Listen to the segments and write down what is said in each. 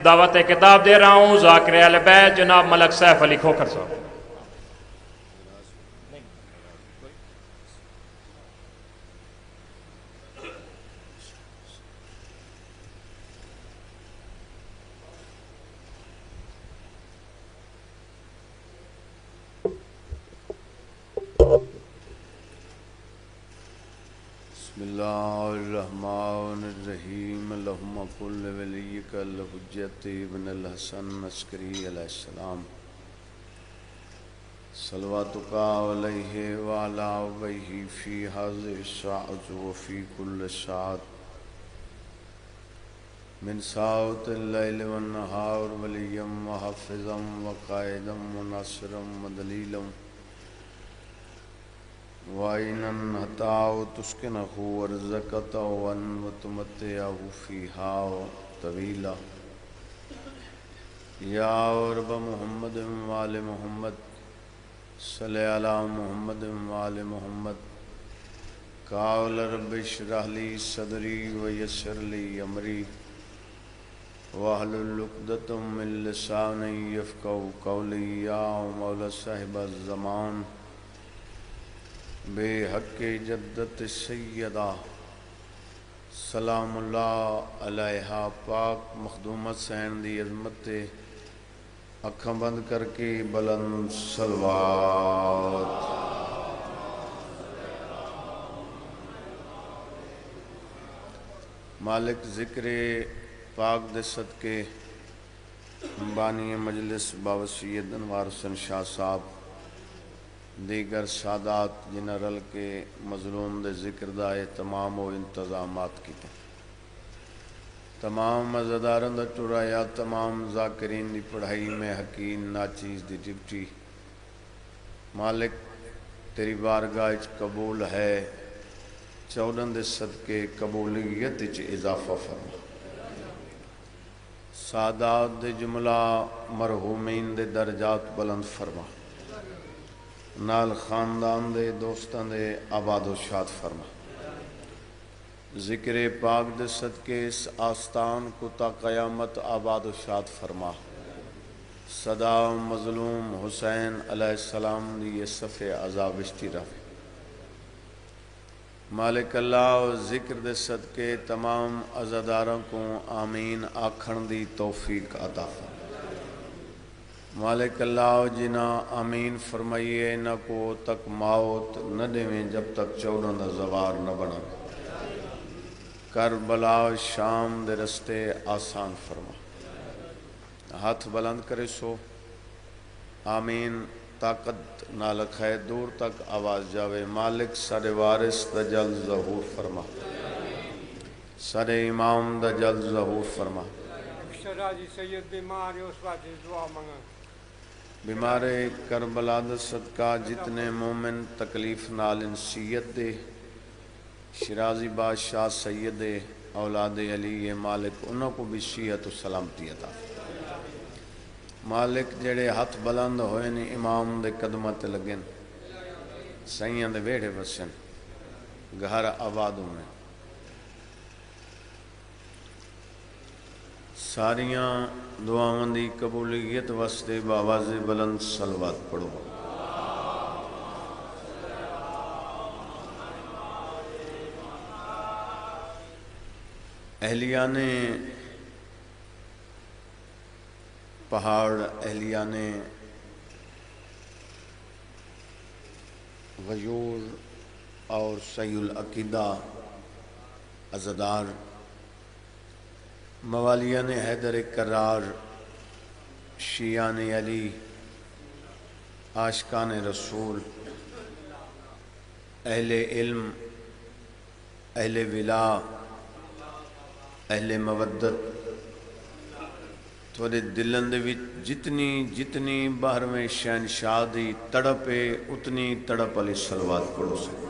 دعوت کتاب دے رہا ہوں ذاکر اہل بیت جناب ملک سیف علی کھوکھر صاحب۔ بسم اللہ الرحمن الرحیم اللہم قل ولیک الحجت ابن الحسن عسکری علیہ السلام صلواتک علیہ وعلا آبائہ فی هذه الساعة وفی کل ساعة من ساعة اللیل والنہار ولیا وحافظا وقائدا وناصرا ودلیلا وَإِنَّ هَتَاهُ تُسْكِنَهُ وَرْزَقَتَهُ وَتُمَتِّعَهُ فِيهَا طَوِيلًا يَا رَبَّ مُحَمَّدٍ وَآلِ مُحَمَّدٍ صَلِّ عَلَى مُحَمَّدٍ وَآلِ مُحَمَّدٍ قَالَ رَبِّ اشْرَحْ لِي صَدْرِي وَيَسِّرْ لِي أَمْرِي وَاحْلُلْ عُقْدَةً مِّن لِّسَانِي يَفْقَهُوا قَوْلِي يَا مَوْلَى صَاحِبَ الزَّمَانِ بے حق جدت سیدہ سلام اللہ علیہ پاک مخدومت سین دی عظمت اکھاں بند کر کے بلند صلوات۔ مالک ذکر پاک دے صدقے بانی مجلس باوسیت انوار حسن شاہ صاحب دیگر سادات جنرل کے مظلوم دے ذکر دائے تمام و انتظامات کی تمام مزداران دا ٹرایا تمام ذاکرین دی پڑھائی میں حکیم ناچیز دی ڈپٹی مالک تیری بارگاہ اچ قبول ہے چودن دے صدقے قبولیت اچ اضافہ فرما سادات دے جملہ مرحومین دے درجات بلند فرما نال خاندان دے دوستان دے آباد و شاد فرما ذکر پاک دے صدقے اس آستان کو تا قیامت آباد و شاد فرما صدا مظلوم حسین علیہ السلام دی صفِ عذاب اشتی رہے مالک اللہ ذکر دے صدقے تمام عزاداروں کو آمین آکھن دی توفیق عطا فرما مالک اللہ جنا آمین فرمائیے نہ کو تک موت نہ دیویں جب تک چودہ دا زوار نہ بنا کربلا شام دے رستے آسان فرما ہاتھ بلند کرے سو آمین طاقت نہ لکھائے دور تک آواز جاوے مالک سر وارث دا جلد ظہور فرما سر امام دا جلد ظہور فرما سید بیمار اس بات دعا منگا بیمار کربلا دا صدقہ جتنے مومن تکلیف نال انسیت دے شرازی بادشاہ سید اولاد علی مالک انہوں کو بھی صحت و سلامتی عطا مالک جڑے ہاتھ بلند ہوئے نے امام دے قدمت لگن سائیاں دے ویڑے وسن گھر آبادوں میں ساریاں دعاواں دی قبولیت واسطے باواز بلند صلوات پڑھو اہلیان پہاڑ اہلیان غیور اور صحیح العقیدہ عزادار موالیان حیدر کرار شیعان علی عاشقان رسول اہل علم اہل ولا اہل مودت تھوڑے دلن دے وچ جتنی باہر میں شہنشاہ دی تڑپے اتنی تڑپ علی صلوات پڑھو سے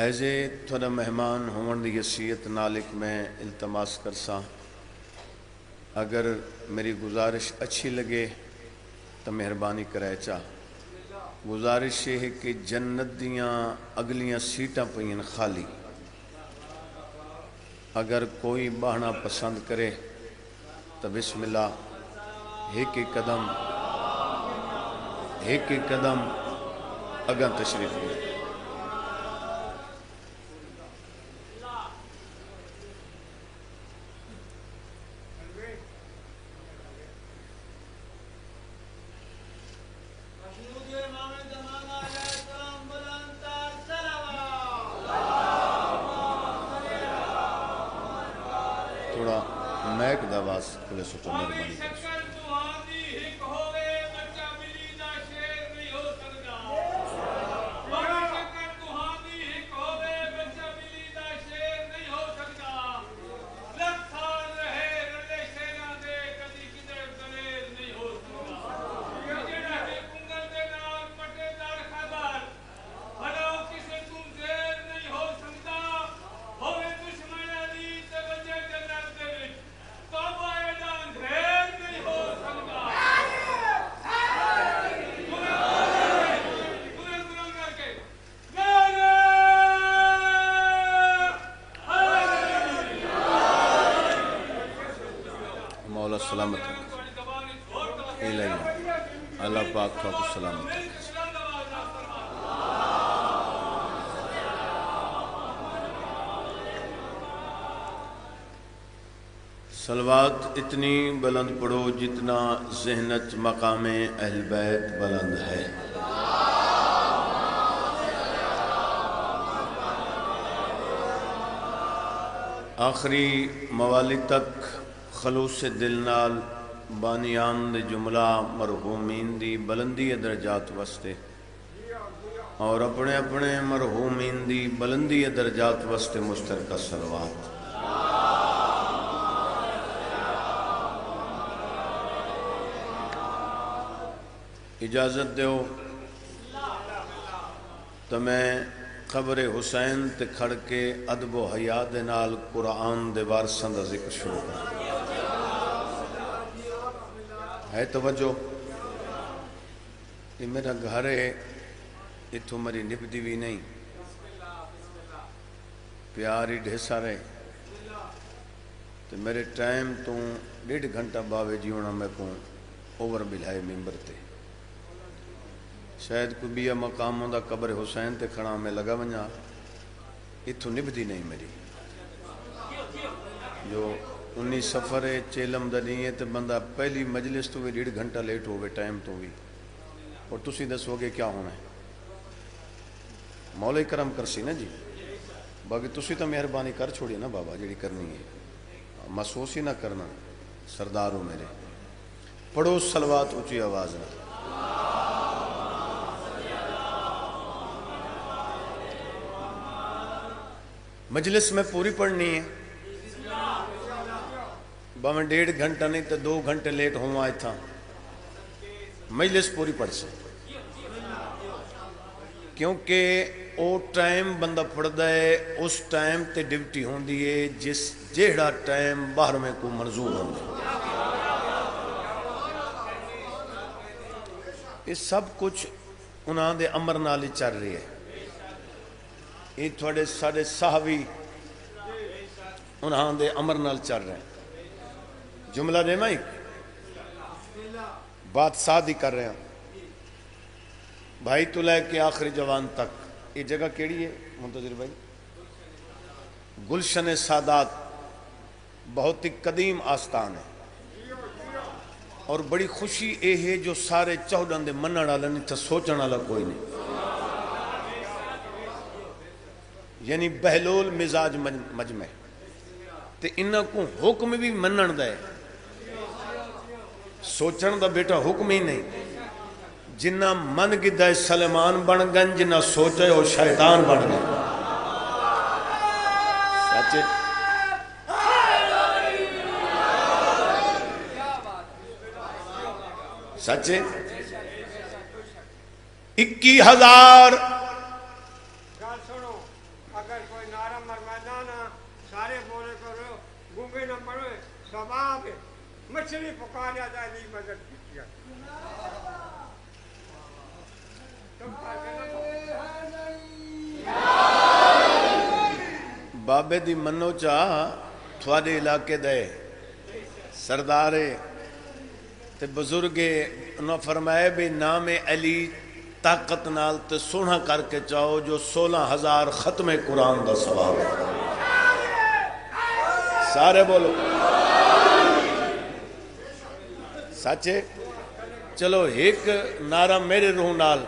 ایزے تھوڑا مہمان ہون دی حیثیت نالک میں التماس کرساں اگر میری گزارش اچھی لگے تو مہربانی کرے چاہ گزارش یہ ہے کہ جنت دیاں اگلیاں سیٹاں پئیں خالی، اگر کوئی بہنا پسند کرے تو بسم اللہ ایک قدم اگاں تشریف لے۔ تھوڑا میک دا آواز کھلے سو تو مہربانی کرو۔ مولا سلامت رکھے، الہی اللہ پاک کو سلامت رکھے۔ صلوات اتنی بلند پڑھو جتنا ذہنت مقام اہل بیت بلند ہے۔ آخری موالی تک خلوص دل نال بانیان دے جملہ مرحومین دی بلندی درجات واسطے اور اپنے اپنے مرحومین دی بلندی درجات واسطے مشترکہ صلوات۔ اجازت دیو تو میں قبر حسین تے کھڑ کے ادب و حیا دے نال قرآن دے وارثاں دا ذکر شروع کر ہے۔ توجہ، یہ میرا گھر ہے، اتھوں میری نبدی بھی نہیں، پیاری ڈھیسا رہے تو میرے ٹائم تو 1.5 گھنٹہ باوے جیونا میں کو اوور بلائے ممبر تے شاید کوئی بیا مقام ہوندا قبر حسین تے کھڑا میں لگا ونجا، اتھوں نبدی نہیں میری جو 19 سفر ہے چیلم دا نہیں ہے تو بندہ پہلی مجلس تو بھی 1.5 گھنٹہ لیٹ ہوگے ٹائم تو بھی، اور تسی دسو گے کیا ہونا ہے، مولا کرم کرسی نا جی، باقی تسی تو مہربانی کر چھوڑی نا بابا جڑی کرنی ہے، محسوس ہی نہ کرنا، سردارو میرے پڑھو صلوات اونچی آواز میں۔ مجلس میں پوری پڑھنی ہے، باویں 1.5 گھنٹہ نہیں تو 2 گھنٹے لیٹ ہوں آئے تھا، مجلس پوری پڑھ سے، کیونکہ او ٹائم بندہ پڑھدا ہے اس ٹائم تے ڈیوٹی ہوندی ہے جیڑا ٹائم باہر میں کو منظور ہوندی ہے۔ یہ سب کچھ انہاں دے امر نال چل رہی ہے، یہ تھوڑے سارے صحابی انہاں دے امر نال چل رہے ہیں۔ جملہ دے میں بات سادی کر رہے ہیں، بھائی تو لے کے آخری جوان تک یہ جگہ کیڑی ہے منتظر بھائی؟ گلشن سادات، بہت ہی قدیم آستان ہے اور بڑی خوشی اے ہے جو سارے 14 دے منن والا نہیں تھا، سوچن والا کوئی نہیں، یعنی بہلول مزاج مجمع تے انہاں کو حکم بھی منن دا ہے، سوچن دا بیٹا حکم ہی نہیں، جنہ من گدہ سلیمان بن گن، جنہ سوچے وہ شیطان بن گن۔ سچے سچے 21,000 گل سنو، اگر کوئی نعرہ مروانا نا سارے بولے کرو، گونگے نہ پڑھو، ثواب ہے، مچھلی پکاریا جائے نہیں مدد کی بابے دی منو چاہ تھوڑے علاقے دے سردارے تے بزرگے انہوں فرمائے بھی نام علی طاقت نال تے سونا کر کے چاہو جو 16,000 ختم قرآن دا ثواب ہے. سارے بولو سچے. چلو ایک نعرہ میرے روح نال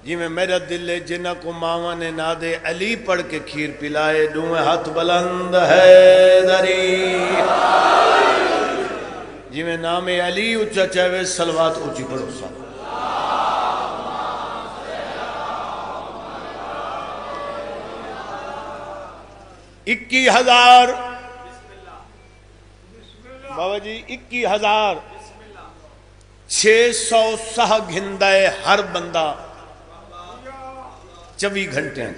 جی میں میرا دل ہے جنہ کو ماما نے نادے علی پڑھ کے کھیر پلائے دوئے ہاتھ بلند ہے دری جی میں نام علی اچھا چاہوے سلوات اچھی پڑھو سا. 21,000 بابا جی 21,600 گھندہ ہے ہر بندہ 24 گھنٹے ہیں.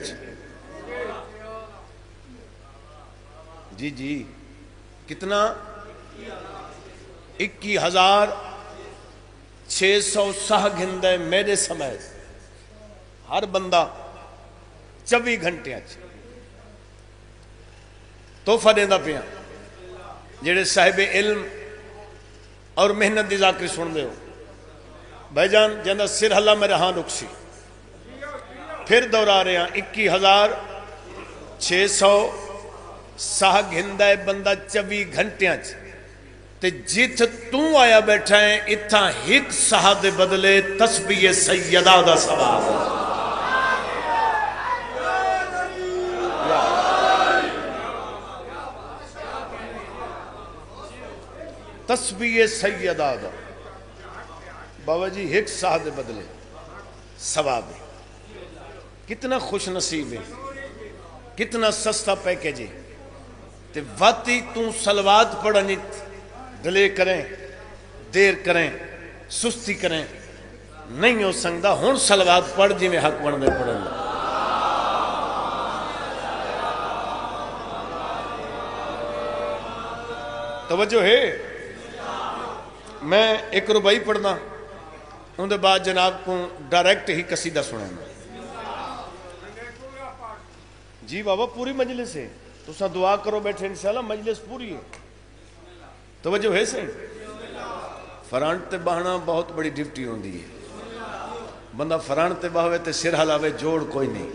جی جی کتنا 21,600 گھندہ میرے سمیت ہر بندہ 24 گھنٹے ہیں. توفہ دینا پیا جڑے صاحب علم اور محنت دی ذاکری سن دے ہو بھائی جان جاندہ سر اللہ میرے ہاں رکسی پھر دورا رہے ہیں 21,600 گھندہ بندہ 24 گھنٹے ہیں تے جیت تو آیا بیٹھا ہے اتھا ہک سہا دے بدلے تسبیح سیدہ دا ثواب. تسبیح سیدہ دا بابا جی ایک ساہ دے بدلے ثواب ہے. کتنا خوش نصیب ہے کتنا سستا پیکیج ہے. تے واتی تو صلوات پڑھنی دلے کریں دیر کریں سستی کریں نہیں ہو سکتا. ہون صلوات پڑھ جی میں حق بڑھنے پڑھنے توجہ ہے. میں 1 روپئی پڑھنا ان دے بعد جناب کو ڈائریکٹ ہی قصیدہ سنیں جی بابا. پوری مجلس ہے تو سا دعا کرو بیٹھے انشاءاللہ مجلس پوری ہے. توجہ ہے سے فرانٹ تے بہنا بہت بڑی ڈیوٹی ہوندی ہے. بندہ فرانٹ تے بہوے تے سر ہلاوے جوڑ کوئی نہیں.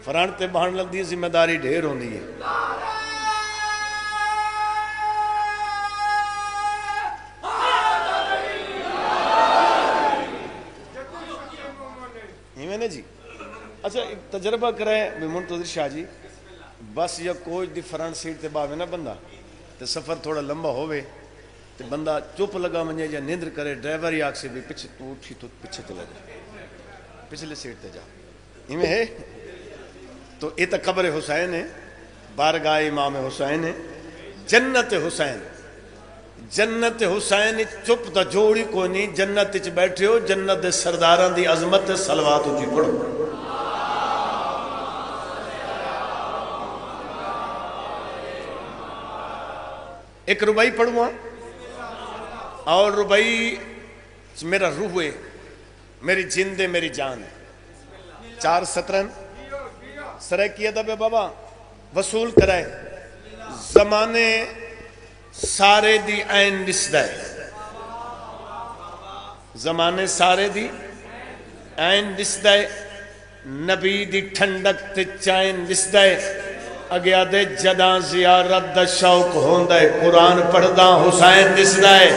فرانٹ تے بہن لگ دی ذمہ داری ڈھیر ہوندی ہے. جی اچھا ایک تجربہ کرے بھی منتظر شاہ جی بس یا کوئی دی فرنٹ سیٹ تے باوے نا بندہ تے سفر تھوڑا لمبا ہوئے تے بندہ چپ لگا منجے یا نیندر کرے ڈرائیور ہی آگ سے بھی پچھے تو اٹھی تو پچھے چلا جا پچھلے سیٹ تے جا ہمیں ہے. تو یہ تو قبر حسین ہے بارگاہ امام حسین ہے جنت حسین. جنت حسین چپ تا جوڑی کوئی نہیں. جنت چ بیٹھے ہو جنت دے سرداران دی عظمت صلوات اچھی پڑھو. ایک روبائی پڑھوں اور روبائی میرا روح ہے میری جند ہے میری جان ہے. 4 سطرن سرے کیا تھا بے بابا وصول کرائے زمانے سارے دی این نسدہ ہے. زمانے سارے دی این نسدہ ہے. نبی دی ٹھنڈک تے چائن نسدہ ہے. اگیا دے جداں زیارت دا شوق ہوندہ ہے قرآن پڑھدا حسین نسدہ ہے.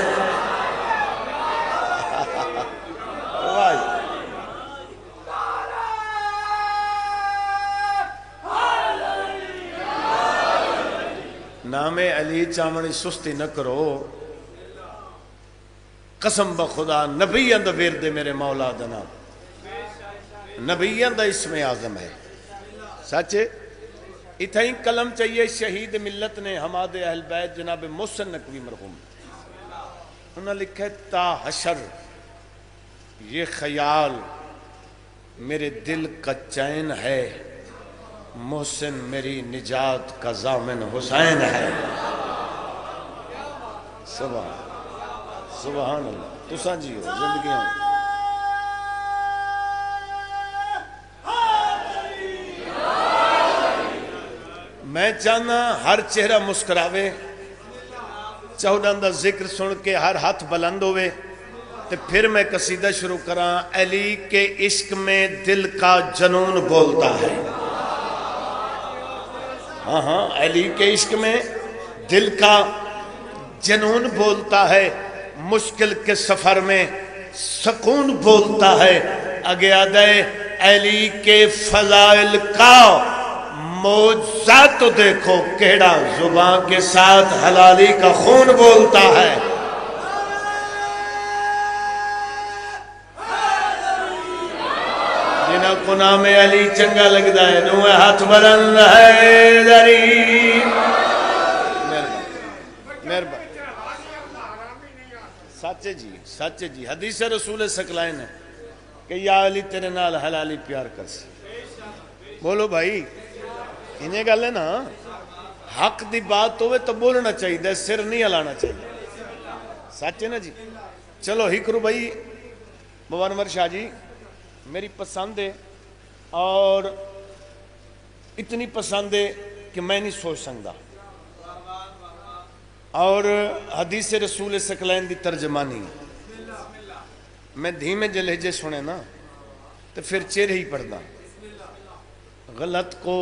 نام علی چامنی سستی نہ کرو. قسم بخدا نبیان دا ورد میرے مولا دنا نبیان دا اسم اعظم ہے. سچے اتھا ہی کلم چاہیے شہید ملت نے حماد اہل بیت جناب محسن نقوی مرحوم انہوں نے لکھا ہے تا حشر یہ خیال میرے دل کا چین ہے محسن میری نجات کا ضامن حسین ہے. سبحان اللہ تو سانجی ہو زندگیاں میں چاہنا ہر چہرہ مسکراوے، 14 دا ذکر سن کے ہر ہاتھ بلند ہوئے، تو پھر میں قصیدہ شروع کراں۔ علی کے عشق میں دل کا جنون بولتا ہے، ہاں ہاں، علی کے عشق میں دل کا جنون بولتا ہے، مشکل کے سفر میں سکون بولتا ہے۔ اگے آدھے علی کے فضائل کا معجزہ تو دیکھو، کیڑا زبان کے ساتھ حلالی کا خون بولتا ہے۔ جنہاں کو نام علی چنگا لگتا ہے، نوے ہاتھ بلند ہے دری۔ مہربان سچے جی، سچے جی، حدیث رسول ثقلین ہے کہ یا علی تیرے نال حلالی پیار کر سی۔ بولو بھائی، انہیں گل ہے نا، حق دی بات ہوئے تو بولنا چاہیے، سر نہیں ہلانا چاہیے، سچ ہے نا جی۔ چلو ہکرو بھائی، مبارمر شاہ جی، میری پسند ہے اور اتنی پسند ہے کہ میں نہیں سوچ سکتا، اور حدیث رسول ثقلین دی ترجمانی میں دھیمے جو لہجے سنے نا تو پھر چہرے ہی پڑھنا، غلط کو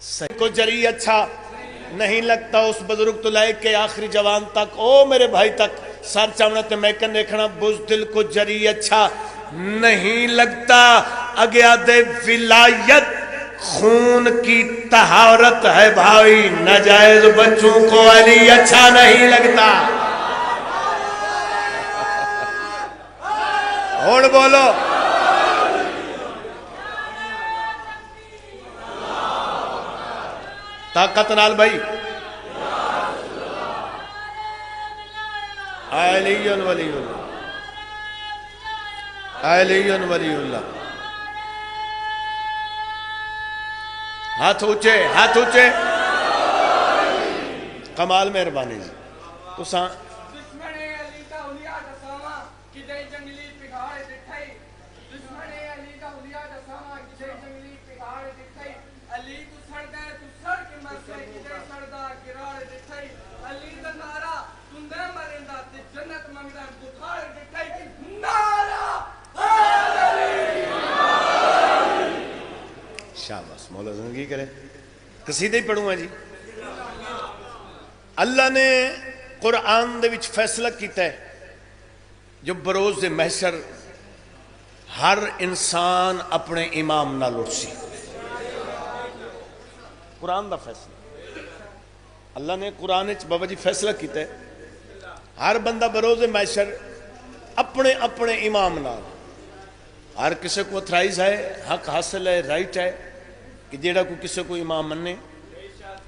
صحیح کو جری اچھا نہیں لگتا، اس بزرگ تو لائے کہ آخری جوان تک، او میرے بھائی تک سر چاونا تے میں کن دیکھنا، بزدل کو جری اچھا نہیں لگتا۔ اگیا دے ولایت خون کی طہارت ہے بھائی، ناجائز بچوں کو علی اچھا نہیں لگتا۔ اور بولو طاقت نال بھائی، علی ولی اللہ، علی ولی اللہ۔ ہاتھ اونچے، ہاتھ اونچے، کمال مہربانی جی۔ تو دشمن علی کا حلیہ دساواں کدے جنگلی پہاڑ دکھائی، دشمن علی کا حلیہ دساواں کدے جنگلی پہاڑ دکھائی، علی تو سڑدا تو سڑ کے مرسے کدے سڑدا گراڑ دکھائی، علی دا نعرہ تندے مرندا تے جنت منگدا بخار دکھائی، نعرہ شاباش، مولا زندگی کرے۔ قصیدے ہی پڑھوں گا جی۔ اللہ نے قرآن دے وچ فیصلہ کیتا ہے جو بروز محشر ہر انسان اپنے امام نہ لڑ سی، قرآن دا فیصلہ اللہ نے قرآن وچ بابا جی فیصلہ کیتا ہے، ہر بندہ بروز محشر اپنے اپنے امام نال، ہر کسی کو اتھرائز ہے، حق حاصل ہے، رائٹ ہے کہ جیڑا کو کسی کو امام مننے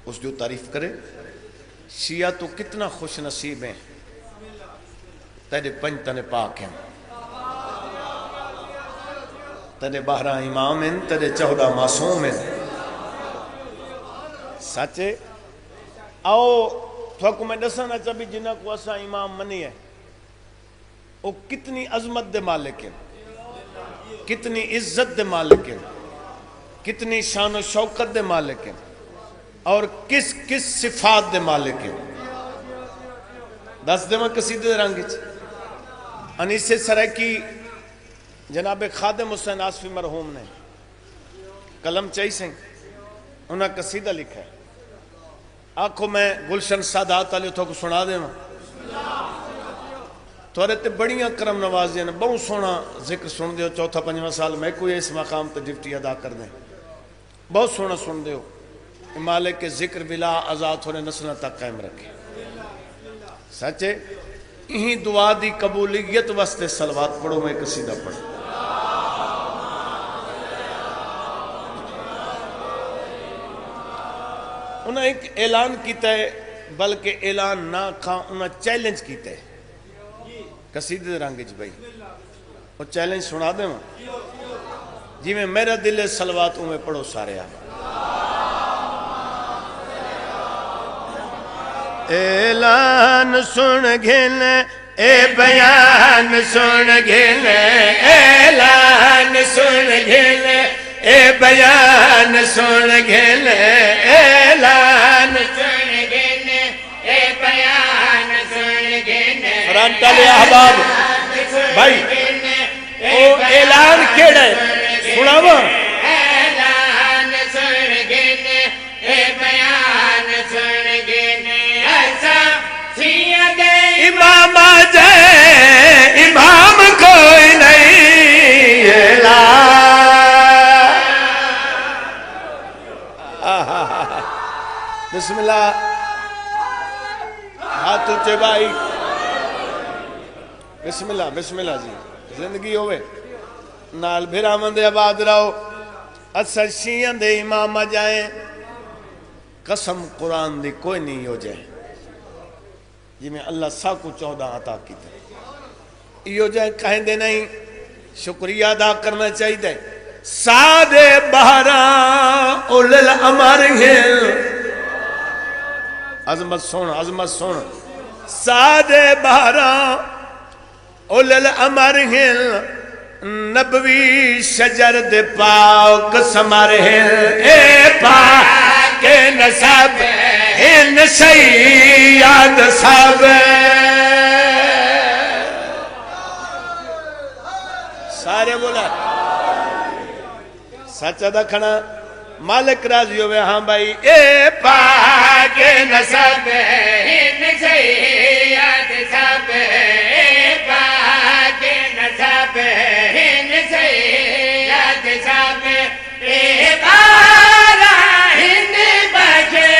اس جو تعریف کرے۔ شیعہ تو کتنا خوش نصیب ہیں، تیرے 5 تن پاک ہیں، تیرے 12 امام ہیں، تیرے 14 معصوم ہیں۔ سچے آؤ تو کو میں دسنا چاہیے جنہ کو اسا امام منی ہے وہ کتنی عظمت دے مالک ہیں، کتنی عزت دے مالک ہیں، کتنی شان و شوکت دے مالک ہیں، اور کس کس صفات دے مالک ہیں۔ دس دے میں قصیدے دے رنگ انیس سرائکی جناب خادم حسین آصفی مرحوم نے قلم چاہی سے انہاں قصیدہ لکھا ہے، آنکھوں میں گلشن سادات علیہ تو کو سنا دے میں تھوڑے تے بڑیاں کرم نوازیاں نے، بہت سونا ذکر سن دیو، 4-5 سال میں کوئی اس مقام تے ڈیوٹی ادا کر دیں، بہت سونا سن دیو، مالک کے ذکر بلا آزاد ہونے نسلہ تک قائم رکھے۔ سچے یہی دعا دی قبولیت واسطے صلوات پڑھو، میں قصیدہ پڑھو۔ انہاں ایک اعلان کیتا ہے، بلکہ اعلان نہ کھا انہاں چیلنج کیتا ہے قصیدے دے رنگ بھائی، وہ چیلنج سنا دے میں جی میں میرا دل ہے صلوات میں پڑھو سارے آپ۔ اعلان سن گھن اے بیان سن گھن، اعلان سن گھن اے بیان سن گھن، لانتا لے احباب بھائی او اعلان کیڑا ہے سناواں اعلان سن گنے اے بیان سن گنے ایسا سید امام جائے امام کوئی نہیں اعلان بسم اللہ ہاتھ اچھے بھائی بسم اللہ جی زندگی ہوئے نال بھرامن دے آباد رہو اثر شیعن دے امام جائیں قسم قرآن دی کوئی نہیں ہو جائے جی میں اللہ سا کو 14 عطا کی تھے یہ جائے کہیں دے نہیں شکریہ ادا کرنا چاہیے دے سادے بہران اولل امر ہیں عظمت سن سادے بہران اولل امر ہیں نبوی شجر دے پاک سمر ہیں اے پاک نصب ان سیاد سب سارے بولا سچا دکھنا مالک راضی ہوئے ہاں بھائی اے پاک نصب ان سیاد سب اے پاک نصب ان سیاد سب اے بارا ہند بجے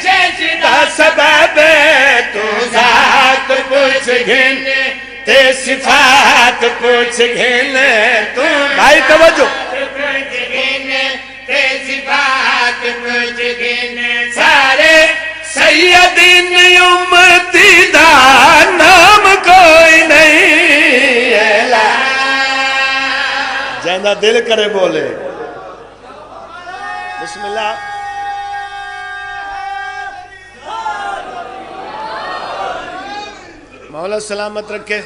جشدہ سبب تو ذات پوچھ گھن تے صفات پوچھ گھن تو بھائی توجہ پوچھ گھن تے صفات پوچھ گھن سارے سیدین امتی دا نام کوئی نہیں جہاں دل کرے بولے بسم اللہ مولا سلامت رکھے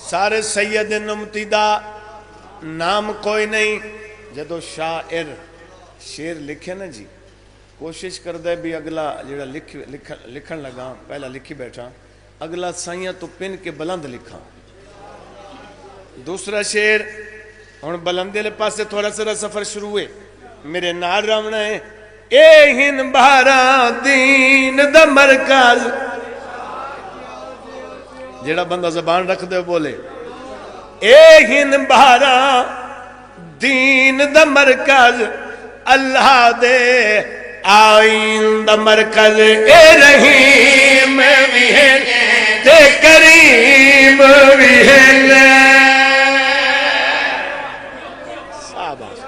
سارے سیدین امتی دا نام کوئی نہیں جدو شاعر شیر لکھے نا جی کوشش کر دے بھی اگلا جڑا لکھن لگا پہلا لکھی بیٹھا اگلا سائیاں تو پن کے بلند لکھا دوسرا شیر ہن بلندے لے پاسے تھوڑا سا سفر شروع ہوئے میرے نال راونا ہے اے ہن بارا دین دا مرکز جڑا بندہ زبان رکھ دے بولے اے ہن بارا دین دا مرکز اللہ دے آئین دا مرکز اے رحیم بھی ہے تے کریم بھی ہے شاباش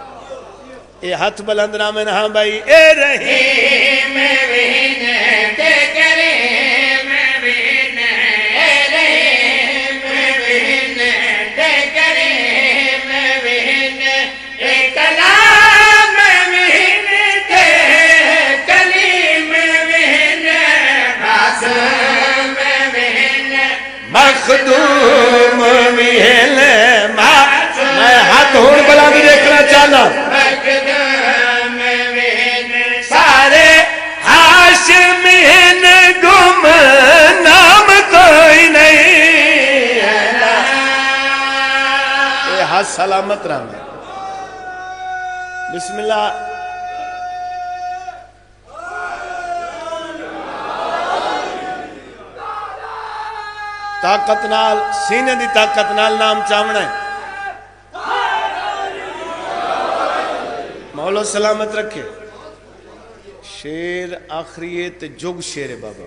اے ہاتھ بلند رامن ہاں بھائی اے رحیم بھی ہے تے کریم بھی ہے اے رحیم بھی ہے تے کریم بھی ہے اے کلام بھی ہے تے کلیم بھی ہے معصوم بھی ہے مخدوم بھی ہے میں ہاتھ ہون بلند دیکھنا چاہنا مخدوم بھی ہے سارے ہاشمین گم نام کوئی نہیں اے ہاتھ سلامت رہا بسم اللہ طاقت نال سینے دی طاقت نال نام چاونا ہے مولا سلامت رکھے شیر آخری تے جگ شیر بابا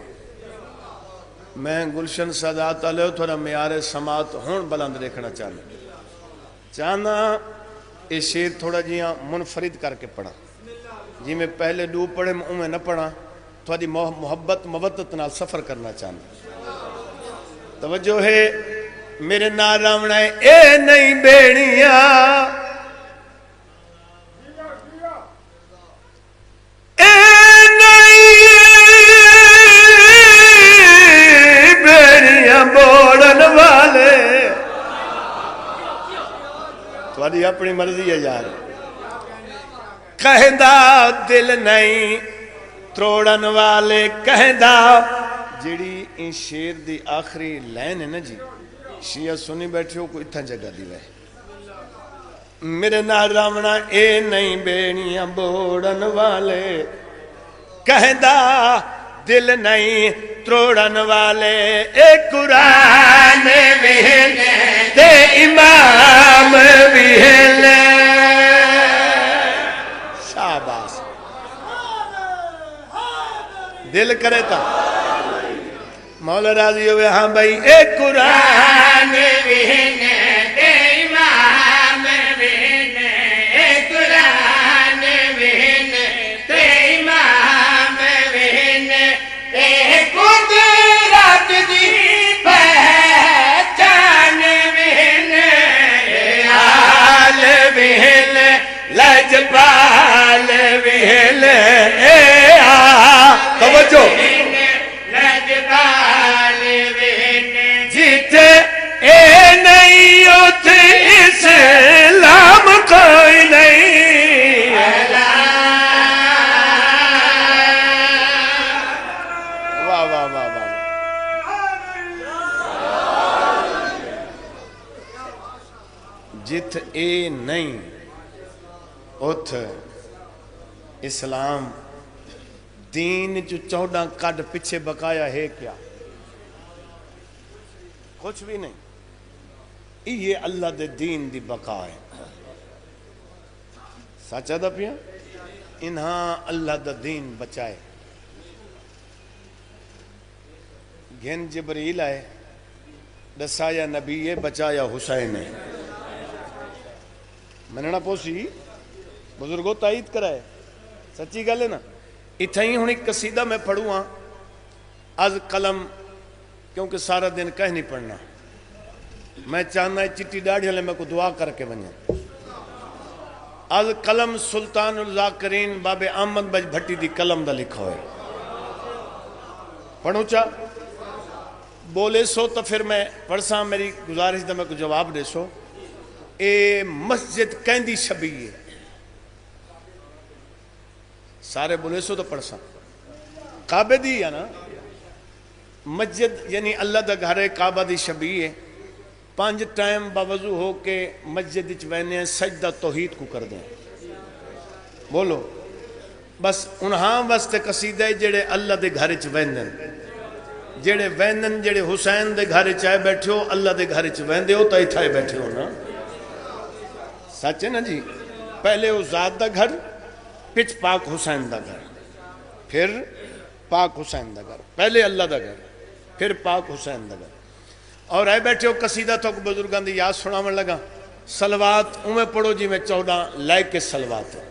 میں گلشن سادات علیہ تھوڑا معیار سماعت ہون بلند دیکھنا چاہنا یہ شیر تھوڑا جیاں منفرد کر کے پڑھا جی میں پہلے دو پڑھے میں نہ پڑھا تھوڑی محبت مودت نال سفر کرنا چاہنا توجہ ہے میرے نال راونا ہے اے نہیں بیڑیاں اے نہیں بیڑیاں بوڑن والے تھوڑی اپنی مرضی ہے یار کہندہ دل نہیں تروڑن والے کہندہ جیڑی ان شیر دی آخری لائن ہے نا جی، شیعہ سنی بیٹھے ہو کوئی اتھا جگہ دی وے، میرے نال رامنا اے نہیں بیڑیاں بوڑن والے، کہندا دل نہیں تروڑن والے، اے قرآن ویل تے امام ویل، شاباش، دل کرے تا مولا راضی ہوئے، ہاں بھائی، اے قرآن وین تے امام وین، اے قرآن وین تے امام وین، اے قدرت دی پہچان وین، اے آل وین لجپال وین، اے توجہ لجپال وین، جیتے اے نہیں اتھے اسلام کوئی نہیں، واہ واہ واہ واہ، جت اے نہیں اتھ اسلام دین جو 14 کڈ پیچھے بقایا ہے کیا؟ کچھ بھی نہیں، یہ اللہ دے دین دی بقا ہے، سچا دا پیا، انہاں اللہ دا دین بچائے، گھن جبریل آئے دسایا نبی ہے بچایا حسین ہے، مننا پوسی بزرگوں تائید کرائے، سچی گل ہے نا، اتھا ہی ہونی قصیدہ میں پڑھوں ہاں از قلم، کیونکہ سارا دن کہہ نہیں پڑھنا، میں چاہنا ہے چٹی ڈاڑھی والے میں کو دعا کر کے بنیا، از قلم سلطان الذاکرین باب احمد بج بھٹی دی قلم دا لکھا ہوئے، پڑھوں چاہ بولے سو تو پھر میں پڑھساں، میری گزارش دا میں کو جواب دے سو، اے مسجد کہندی شبی ہے، سارے بولے سو تو پڑھساں، کعبے دی ہے نا، مسجد یعنی اللہ دا گھر ہے، کعبہ دی شبی ہے، 5 ٹائم باوضو ہو کے مسجد وچ وینے ہیں، سجدہ توحید کو کر دیں، بولو بس انہاں واسطے قصیدہ جڑے اللہ دے گھر وچ ویندن، جڑے ویندن جڑے حسین دے گھر وچ آئے بیٹھے ہو، اللہ دے گھر وچ ویندے ہو تو اتھائے بیٹھے ہو نا، سچ ہے نا جی، پہلے وہ ذات دا گھر، پچ پاک حسین دا گھر، پھر پاک حسین دا گھر، پہلے اللہ دا گھر پھر پاک حسین دا گھر، اور اے بیٹھے ہو قصیدہ تو بزرگاں دی یاد سناون لگا، صلوات اویں پڑھو جی میں 14 لے کے صلوات ہے،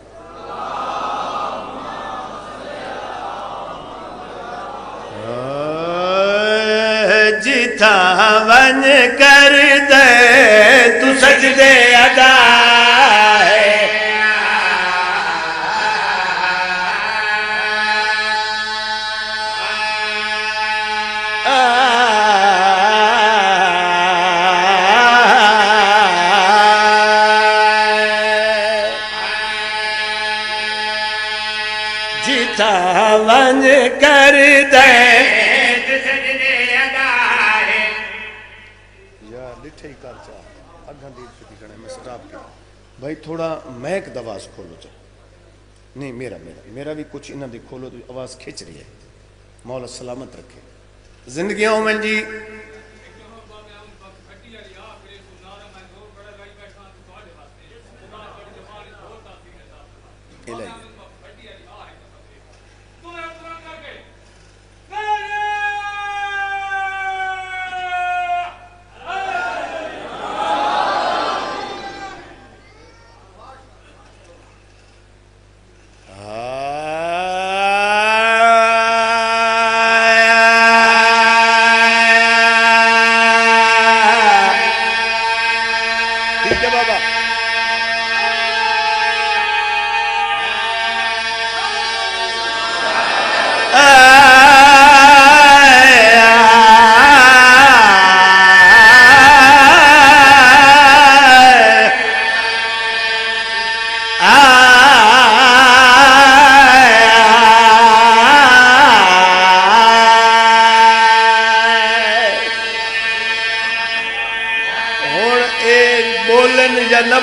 جیتا ون کر دے تو سجدے ادا ہے، جیتا ون کر دے بھائی تھوڑا میک دواز کھولو چاہ نہیں، میرا بھی کچھ انہاں دی کھولو تو آواز کھچ رہی ہے، مولا سلامت رکھے زندگیوں میں جی، الہی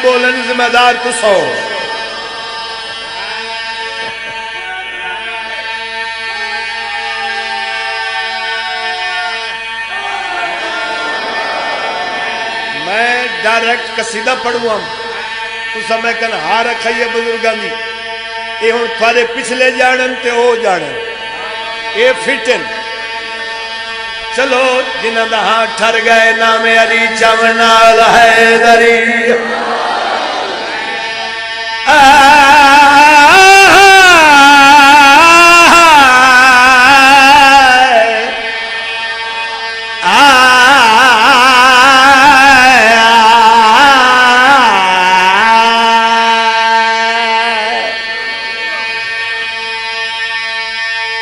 بولن ذمہ دار تو سو میں ڈائریکٹ قصیدہ پڑھوں ہم تو سمے کن ہار رکھائیے بزرگاں دی اے ہن تھوڑے پچھلے جانن تے او جانن اے فٹن چلو جنہاں دا ہاں ٹھر گئے نام علی چمنال حیدری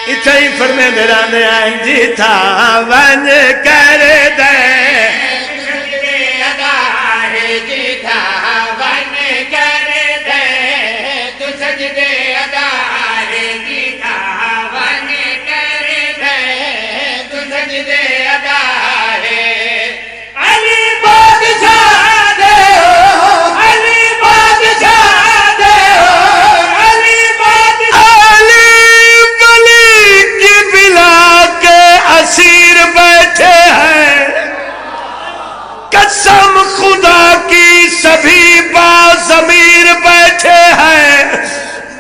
اتھائی فرمے درانے آئیں جی تھا ون کر دے سجدے ادا ہے جی تھا ون کر دے تو سجدے ادا ہے جی تھا ون کر دے تو سجدے ادا ہے علی بادشاہ دے ہو علی بادشاہ دے ہو علی بادشاہ علی ولی کی بلا کے اسیر بیٹھے ہیں قسم خدا کی سبھی باضمیر بیٹھے ہیں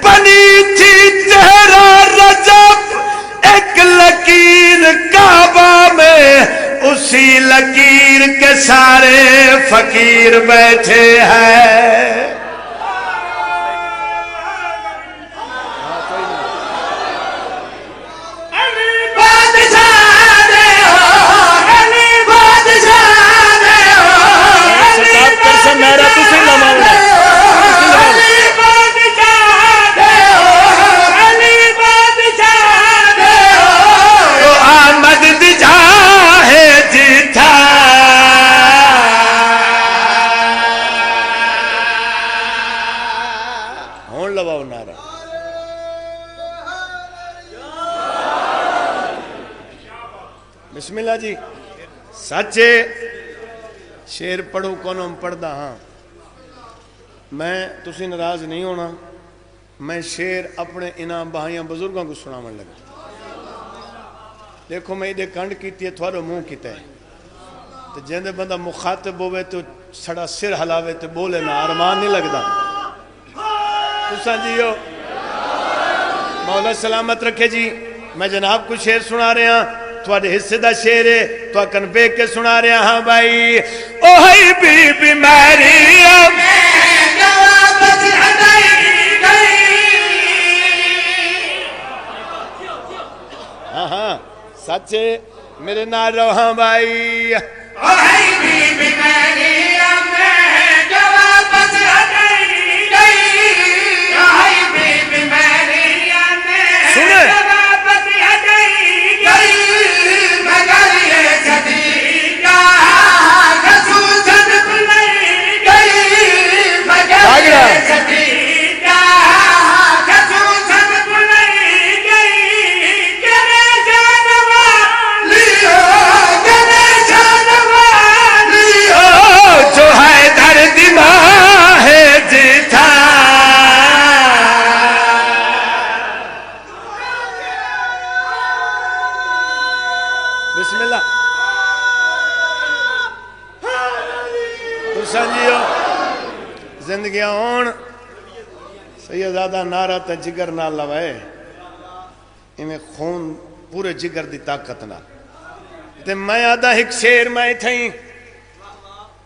بنی تھی تیرا رجب ایک لکیر کعبہ میں اسی لکیر کے سارے فقیر بیٹھے ہیں بادشاہ دے ہو علی بادشاہ دے ہو سٹاپ کر سا میرا تو سے نہ مانگا علی بادشاہ دے ہو علی بادشاہ دے ہو تو آمد دجا ہے جیتا ہون لواؤ نارا بسم اللہ جی سچے شیر پڑھو کونوں پڑھ دا ہاں میں تسی ناراض نہیں ہونا میں شیر اپنے انہاں بہائیاں بزرگوں کو سناون لگا دیکھو میں ایڈے کنڈ کیتی ہے تھوڑا منہ کیتا ہے تو جیندے بندہ مخاطب ہوئے تو سڑا سر ہلاوے تو بولے نا ارمان نہیں لگدا تساں جیو مولا سلامت رکھے جی میں جناب کو شیر سنا رہے ہیں تھوڑے حصے دا شیر ہے تو اکن بے کے سنا رہے ہیں ہاں بھائی اوہی بی بی مریم جواب ہٹائی گئی ہاں ہاں سچے میرے نال رہو ہاں بھائی اوہی بی بی مریم جواب ہٹائی گئی اوہی بی بی مریم سنے جواب ہٹائی گئی مگر یہ صدیقہ خصوصاً بھلائی گئی مگر بھاگڑا یہ صدیقہ خصوصاً بھلائی گئی کرے جان والی ہو کرے جان والی ہو جو ہے درد ماہ جیتا بسم اللہ تو سنجیو زندگیاں ہون سیدادہ نعرہ تا جگر نہ لوائے میں خون پورے جگر دی طاقت نہ تے میں آدھا ایک شیر میں تھیں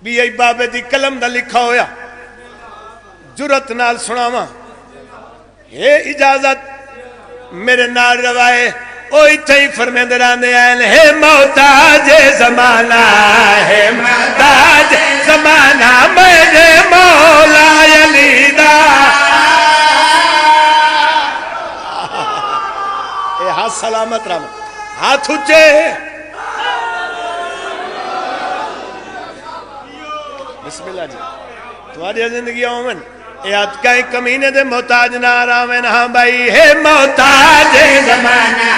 بھی ای بابے دی قلم دا لکھا ہویا جرت نال سناواں اے اجازت میرے نال روائے او اتھائی فرمیندرانے آئین ہے محتاج زمانہ ہے محتاج زمانہ میرے مولا علی دا اے ہاتھ سلامت رہا ہاتھ اچھے بسم اللہ جی تمہاری زندگی آمن اے اتکائی کمینے دے محتاج نہ آرامن ہاں بھائی ہے محتاج زمانہ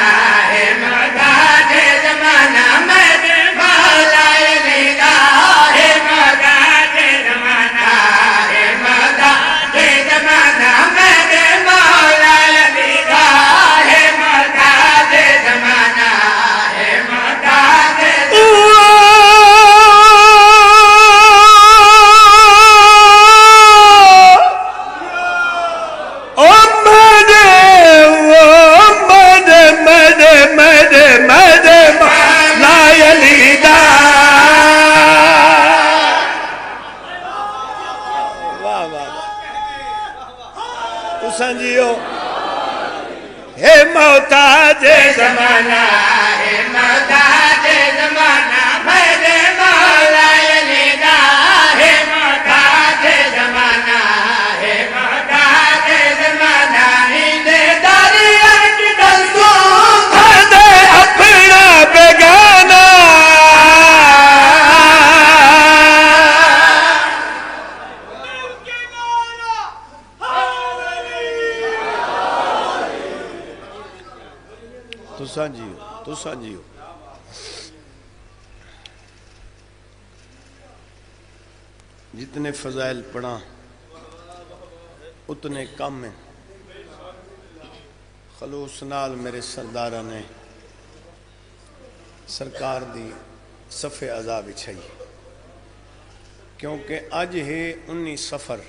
ہے محتاج زمانہ میرے مولا علی دا ہے محتاج زمانہ ہے ہے محتاج زمانہ ہے محتاج زمانہ میرے مولا علی دا ہے محتاج زمانہ ہے محتاج زمانہ دے دریا کی دستوں دے اپنا بیگانہ تساں جیو جتنے فضائل پڑھا اتنے کم ہیں خلوص نال میرے سردارہ نے سرکار دی صفحے عذاب بچھائی کیونکہ اج ہے 19 سفر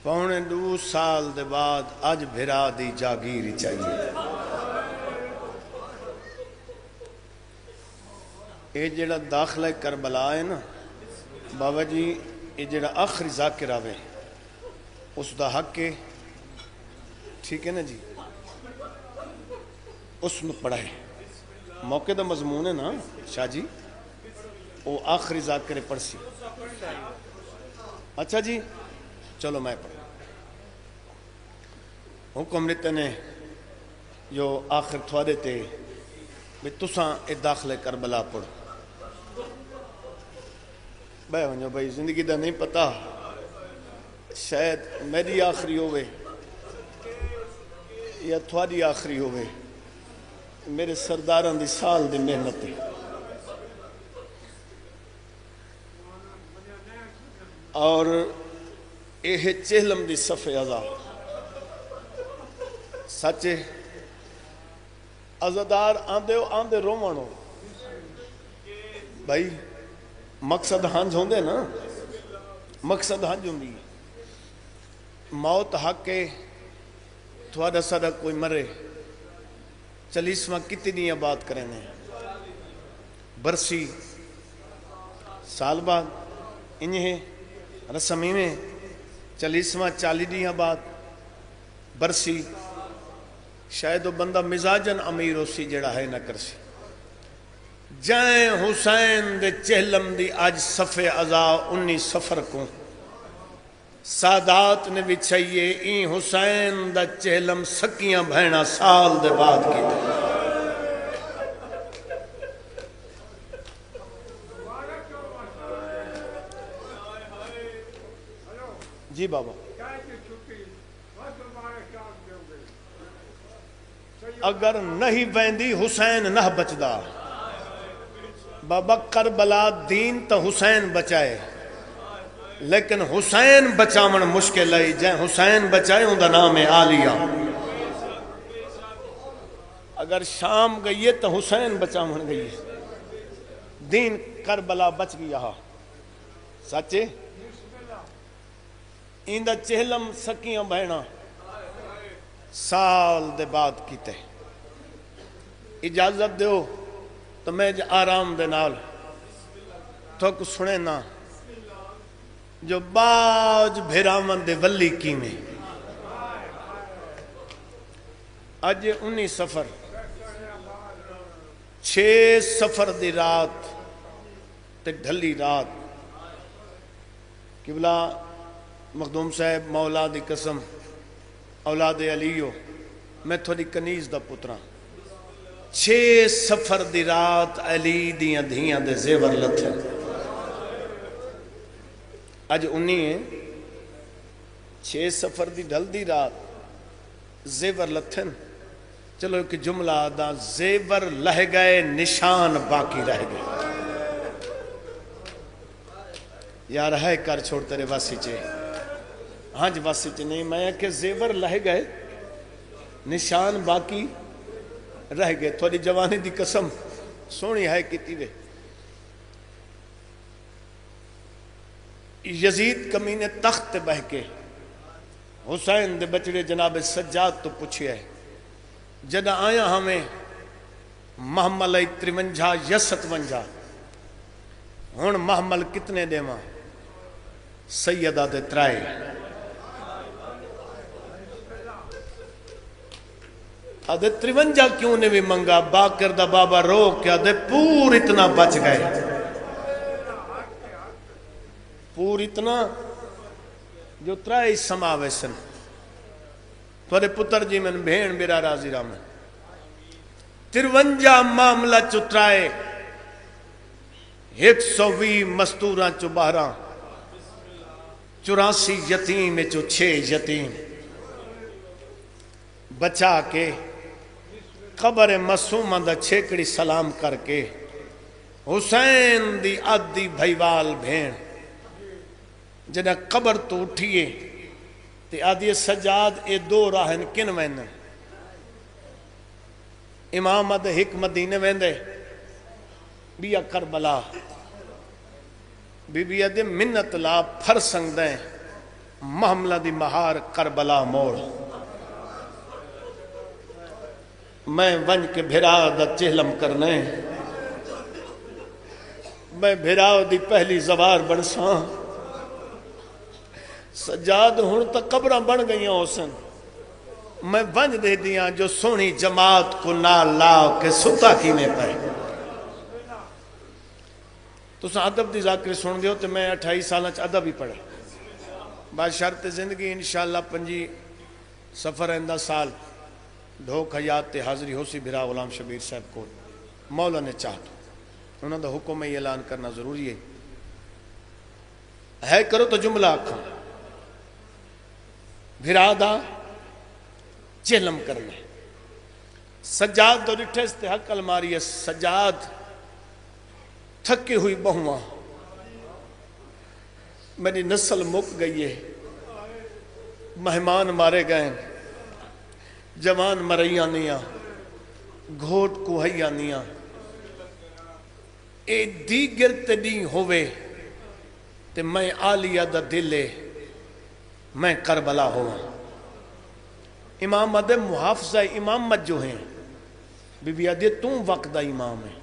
پونے 2 سال دے بعد اج بھرا دی جاگیری چاہیے اے جڑا داخلہ کربلا ہے نا بابا جی اے جڑا آخری ذاکر آوے اس دا حق ہے ٹھیک ہے نا جی اس میں پڑھائے موقع دا مضمون ہے نا شاہ جی وہ آخری ذاکر پڑھ سی اچھا جی چلو میں پڑھ حکم لیتے نے جو آخر تھوا دیتے بھی تساں اے داخل کربلا پڑھ بھائی ونجو بھائی زندگی دا نہیں پتا شاید میری آخری ہوئے یا تھوڑی آخری ہوئے میرے سرداران دی سال دی محنت ہے اور یہ چہلم دی صفحے عذاب سچے عزدار آندے رومانو بھائی مقصد ہنج ہوندے نا مقصد ہنج ہوندی موت حق ہے تھوڑا سارا کوئی مرے 40واں کتنی بات کریں برسی سال بعد انہیں رسمی میں 40واں 40 بعد برسی شاید وہ بندہ مزاجن امیر ہو سی جڑا ہے نہ کرسی جائیں حسین دے چہلم دی آج صفحے عزا 19 سفر کو سادات نے بھی چاہیے این حسین دا چہلم سکیاں بہنا سال دے بعد کی جی بابا اگر نہیں بیندی حسین نہ بچدا بابا کربلا دین تا حسین بچائے لیکن حسین بچامن مشکل ہے جائیں حسین بچائے ہوں دا نام ہے عالیہ اگر شام گئی ہے تو حسین بچامن گئی ہے دین کربلا بچ گیا سچے این دا چہلم سکیاں بہنا سال دے بعد کیتے اجازت دیو تو میں آرام دے نال تو کو سنے نا جو باج بھیرامن دے ولی کی میں آج 19 سفر 6 سفر دی رات تے ڈھلی رات قبلہ مخدوم صاحب مولا دی قسم اولاد علیو میں تھوڑی کنیز دا پترا 6 سفر دی رات علی دیاں دھیاں دے زیور لتھے آج 19 ہے 6 سفر دی ڈھل دی رات زیور لتھن چلو ایک جملہ دا زیور لہ گئے نشان باقی رہ گئے یار ہے کر چھوڑ تیرے واسی چے ہاں جی واسی چے نہیں میں کہ زیور لہ گئے نشان باقی رہ گئے تھوڑی جوانی دی قسم سونی ہے کیتی وے یزید کمینے تخت بہ کے حسین دے بچڑے جناب سجاد تو پوچھے ہے جدہ آیا ہمیں محمل 53 یا 57 ہون محمل کتنے دے ماں سیدہ دے ترائے آدھے 53 کیوں نے بھی منگا؟ باقر دا بابا رو کے آدھے پور اتنا بچ گئے، پور اتنا جو ترائی سماوے سن تھوڑے پتر جی من بھین بیرا راضی رامن 53 معاملہ چترائے 120 مستوراں چو 12 84 یتیم چو 6 یتیم بچا کے قبر معصومہ دا چھیکڑی سلام کر کے حسین دی آدھی بھائیوال بھین جنہیں قبر تو اٹھئے تے آدھی سجاد اے 2 راہن کن وین امام آدھے ہک مدینے ویندے بیا کربلا بی بی آدھے منت لا پھر سنگ دیں محملہ دی مہار کربلا موڑ میں ون کے بھرا دا چہلم کرنے میں بھراو دی پہلی زوار بنساں سجاد ہون تک قبرہ بن گئی حسن میں ونج دے دیاں جو سونی جماعت کو نال لاؤ کے ستا کی میں پہ تو سا عدب دی ذاکر سن دیو تو میں 28 سالہ عدب ہی پڑھا بعد شرط زندگی انشاءاللہ 5 سفر اندہ سال ڈھوک حیات تے حاضری ہو سی بھرا غلام شبیر صاحب کو مولا نے چاہتا انہوں نے حکم میں اعلان کرنا ضروری ہے کرو تو جملہ آکھاں بھرا دا چہلم کرنے سجاد دو رٹھے سے حق الماری ہے سجاد تھکی ہوئی بہواں میری نسل مک گئی ہے مہمان مارے گئے جوان مرائیاں نیا گھوٹ کوہیاں نیا اے دیگر تنی ہوئے تے میں آلیہ دا دلے میں کربلا ہوا امام ادھے محافظہ امامت جو ہیں بی بی ادھے تم وقت دا امام ہے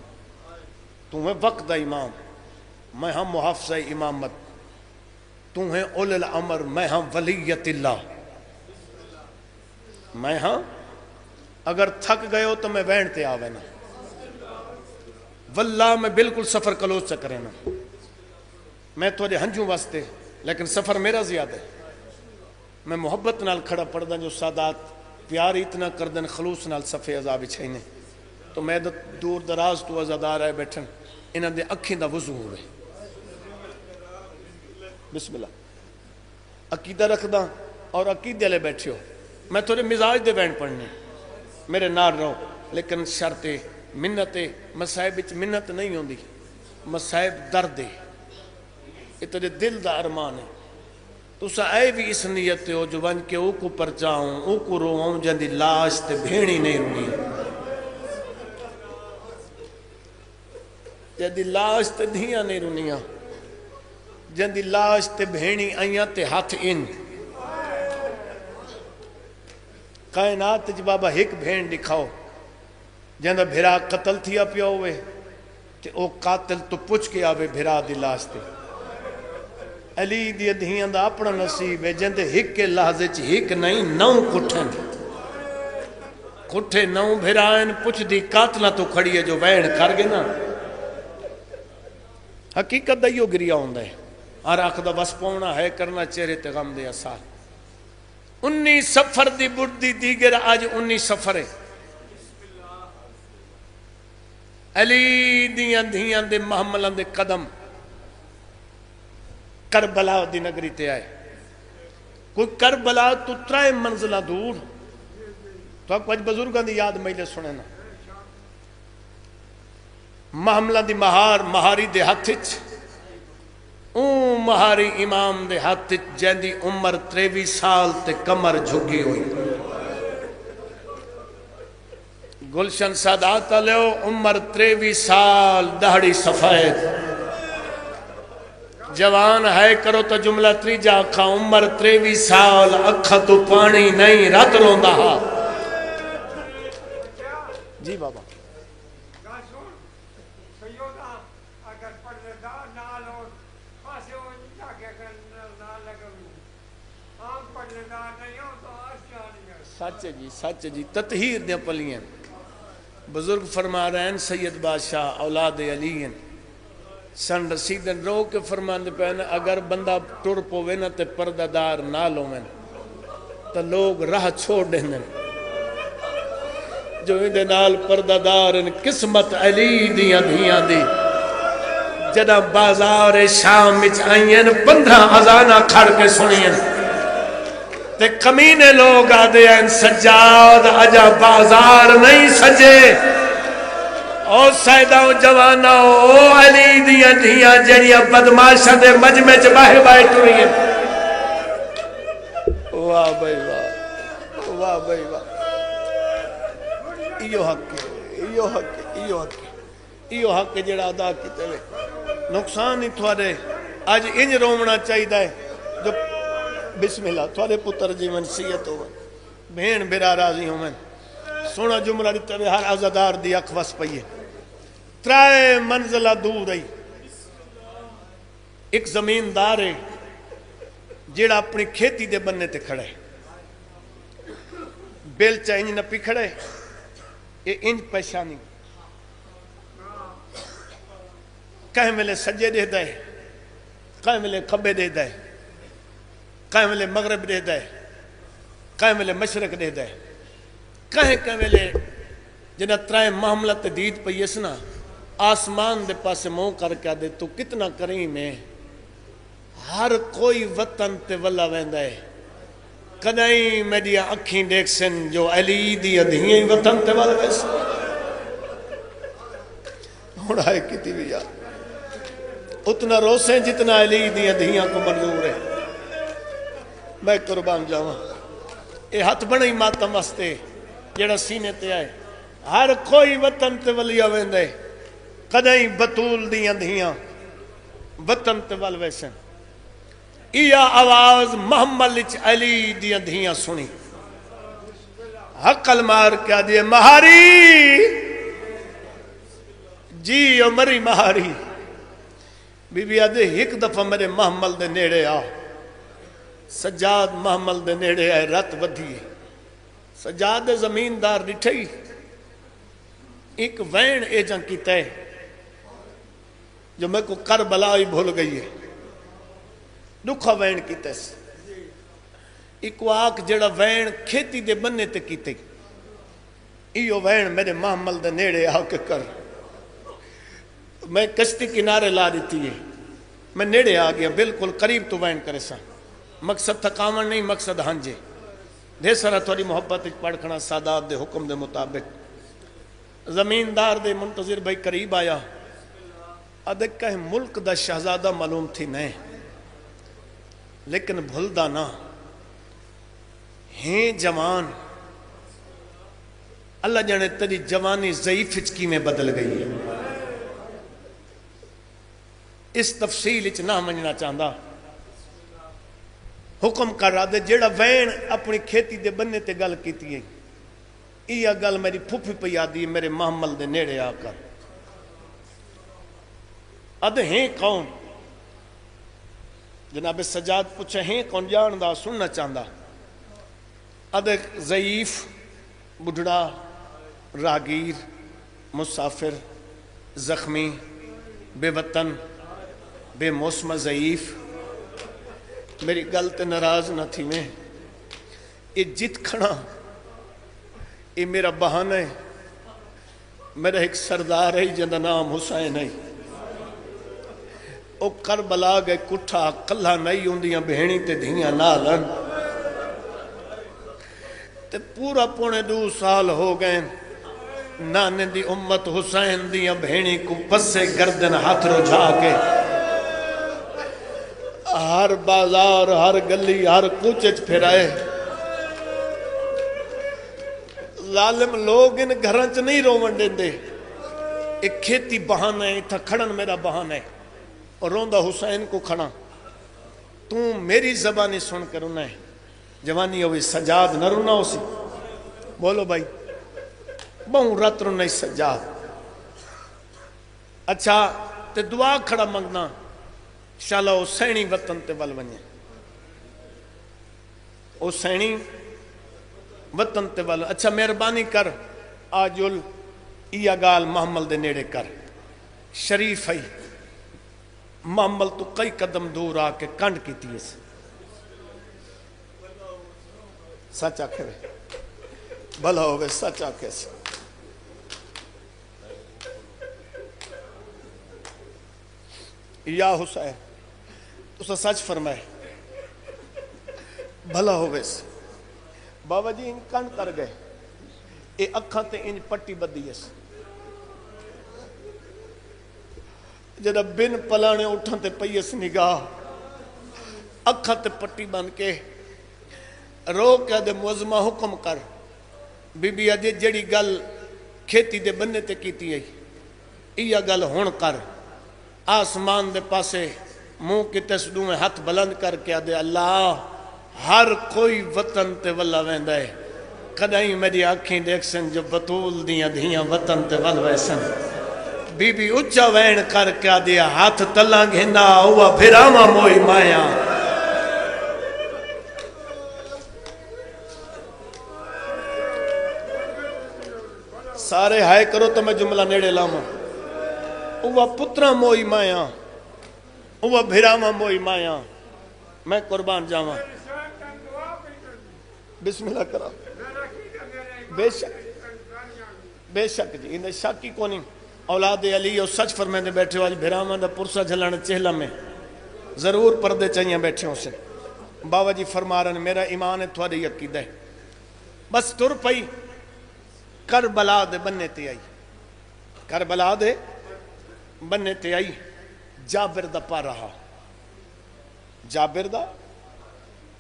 تمہیں وقت دا امام میں ہم محافظہ امامت تمہیں اول الامر میں ہم ولیت اللہ میں ہاں اگر تھک گئے ہو تو میں وینٹتے آوے نا واللہ میں بالکل سفر کلوز چکرے نا میں تھوڑے ہنجوں واسطے لیکن سفر میرا زیادہ ہے میں محبت نال کھڑا پڑ دا جو سادات پیار اتنا کردن خلوص نال صفحے عذابی چھینے تو میں دور دراز تو عزادار آئے بیٹھن انہاں دے اکھیں دا وضو ہوئے بسم اللہ عقیدہ رکھ دا اور عقیدے لے بیٹھے ہو میں تھوڑے مزاج دے بینڈ پڑھنے میرے نار رہو لیکن شرطے منتے مسائب اچ منت نہیں ہوندی مسائب درد ہے یہ تجھے دل دا ارمان ہے تو سا اے بھی اس نیت ہو جو بن کے او کو پرچاؤں او کو روؤں جندی لاش تے بھیڑی نہیں رونی جندی لاش تے دھیاں نہیں رونیاں جندی لاش تے بھیڑی آئیاں تے ہاتھ ان کائنات جی بابا ایک بھین دکھاؤ جندہ بھرا قتل تھیا پیا ہوئے کہ او قاتل تو پوچھ کے آوے بھرا دی لاش تے علی دی دھیاں دا اپنا نصیب ہے جندے ہک کے لحظے چ ہک نہیں نو کٹھن کٹھے نو بھرائن پوچھ دی قاتلہ تو کھڑی ہے جو وین کر گے نا حقیقت دائیو گریا ہوندہ ہے اور آخدہ بس پونا ہے کرنا چہرے تے غم دے اثار 19 سفر دی بڑھ دیگر آج 19 سفر ہے علی دیاں دھیاں دے محملان دے قدم کربلا دی نگری تے آئے کوئی کربلا تو 3 منزلہ دور تو آپ کو آج بزرگاں دی یاد مہلے سنے نا محملان دی مہاری دے ہاتھچ اون مہاری امام دے ہاتھ جیندی عمر 23 سال تے کمر جھگی ہوئی گلشن سادات علیہ عمر 23 سال دہڑی سفید جوان ہے کرو تو جملہ تریجا کھا عمر 23 سال اکھا تو پانی نہیں رات رون دہا جی بابا سچ جی تطہیر دیا پلیاں بزرگ فرما رہے ہیں سید بادشاہ اولاد علی ہیں سن رسیدن رو کے فرمان دے پہنے اگر بندہ ٹر پوے نا تے پردہ دار نہ لویں تو لوگ راہ چھوڑ دیں جو اندے نال پردہ دار ان قسمت علی دیاں دھیاں دی جدہ بازار شام وچ آئین 15 اذانہ کھڑ کے سنین تے کمینے لوگ آدھے ہیں سجاد اجا بازار نہیں سجے او سیدہ و جوانہ او علی دیاں دھیاں جڑیاں بدماشا دے مجمع چ باہے باہے ٹرین واہ بھائی واہ واہ بھائی واہ ایو حق جڑا ادا کیتے وے نقصان ہی تھوڑے آج انج رومنا چاہیے ہے جو بسم اللہ تھوڑے پتر جیون سیت ہو بہن برا راضی ہوں میں سونا جملہ دیتے ہوئے ہر عزدار دی اخوص پئیے ترائے منزلہ دور رہی ایک زمیندار ہے جیڑا اپنی کھیتی دے بننے تے کھڑے بیلچہ انج نہ پی کھڑے یہ انج پیشانی کہیں ملے سجے دے دے کہیں ملے کھبے دے دے کہیں ملے مغرب دے دے کہیں ملے مشرق دے دے کہیں ملے جنہ ترائے معاملت دید پہ یسنا آسمان دے پاسے مو کر کے دے تو کتنا کریم ہے ہر کوئی وطن تے ولا ویندہ ہے کدائیں میری اکھیں دیکھ سن جو علی دی دھیئیں وطن تے ولا ویسے اڑائے کتی بھی یار اتنا روسیں جتنا علی دی دھیئیں کو منظور ہے میں قربان جاواں اے ہاتھ بڑی ماتم واسطے جڑا سینے تے آئے ہر کوئی وطن تے ولیا ویندے کدائیں بطول دیاں دھیاں وطن تے ول ویسن ایا آواز محمد علی دیاں دھیاں سنی حقل مار کیا دیے مہاری جی عمری مہاری بی بی آدھے ایک دفعہ میرے محمل دے نیڑے آ سجاد محمل دے نیڑے آئے رت بدھی سجاد زمیندار ڈٹھئی ایک وین ایجاں کی تے جو میں کو کربلا ہی بھول گئی ہے دکھا وین کی تے ایک واق جڑا وین کھیتی دے بننے تے کی تے ایو وین میرے محمل دے نیڑے آ کے کر میں کشتی کنارے لا دیتی ہے میں نیڑے آ گیا بالکل قریب تو وین کرے سا مقصد تھکاون نہیں مقصد ہانجے دے سارا تھوڑی محبت پڑھنا سادات دے حکم دے مطابق زمیندار دے منتظر بھائی قریب آیا ادھک کہیں ملک دا شہزادہ معلوم تھی نہیں لیکن بھلدا نہ ہیں جوان اللہ جانے تیری جوانی ضعیف ہچکی میں بدل گئی ہے اس تفصیل اچ نہ منجنا چاہتا حکم کر رہا دے جیڑا وین اپنی کھیتی دے بننے تے گل کیتی ہے یہ گل میری پھوپھی پہ یادی میرے محمل دے نیڑے آ کر ادھے ہیں کون جناب سجاد پوچھے ہیں کون جاندہ سننا چاہتا ادھے ضعیف بڑھڑا راگیر مسافر زخمی بے وطن بے موسم ضعیف میری گل تے ناراض نہ تھی میں یہ جت کھڑا یہ میرا بہانہ ہے میرا ایک سردار ہے جندہ نام حسین ہے او کربلا گئے کٹھا کلہ نہیں ہوندیاں بہنی تے دھیاں نالن تے پورا پونے 2 سال ہو گئے نانے دی امت حسین دیاں بہنی کو پسے گردن ہاتھ رجھا کے ہر بازار ہر گلی ہر کوچچ پھرائے ظالم لوگ ان گھرانچ نہیں رومن دیں دے ایک کھیتی بہانہ ہے تھا کھڑن میرا بہانہ ہے اور روندہ حسین کو کھڑا تو میری زبانی سن کر انہیں جوانی ہوئی سجاد نہ رونا ہو سی بولو بھائی بہن رات رونا سجاد اچھا تے دعا کھڑا منگنا شالا حسینی وطن تے ول ونجے حسینی وطن تے ول اچھا مہربانی کر آجل یا گال محمل دے نیڑے کر شریف ہے محمل تو کئی قدم دور آ کے کنڈ کی تیس سچ آکھے بھلا ہوگئے سچ آکھے سے یا حسین تو سچ فرمائے بھلا ہوئے سے بابا جی ان کن کر گئے اے اکھاں تے ان پٹی بدی ہے جدہ بن پلانے اٹھاں تے پیس نگاہ اکھاں تے پٹی بن کے رو کیا دے موزمہ حکم کر بی بی اجے جڑی گل کھیتی دے بننے تے کیتی ہے یہ گل ہون کر آسمان دے پاسے منہ کی تسدوں میں ہاتھ بلند کر کے دے اللہ ہر کوئی وطن تے ولا ویندا ہے کدائیں میری آنکھیں دیکھ سن جو بطول دیاں دھیاں وطن تے ول ویسن بی بی اچھا وین کر کے دیا ہاتھ تلاں گھنا ہوا بھراواں موئی مایا سارے ہائے کرو تو میں جملہ نیڑے لاما اوہ پترہ موئی مایا اوہ بھراواں موئی مایا میں قربان جاواں بسم اللہ کرا بے شک جی انہیں شک کی کونی اولاد علی اور سچ فرمائے بیٹھے ہو آج بھراواں دا پرسا جھلانا چہلہ میں ضرور پردے چاہیے بیٹھے ہوں سے بابا جی فرما رہے ہیں میرا ایمان ہے تھوڑی عقیدہ ہے بس تر پئی کربلا دے بننے تے آئی کربلا دے بننے تے آئی جابر دا پا رہا جابر دا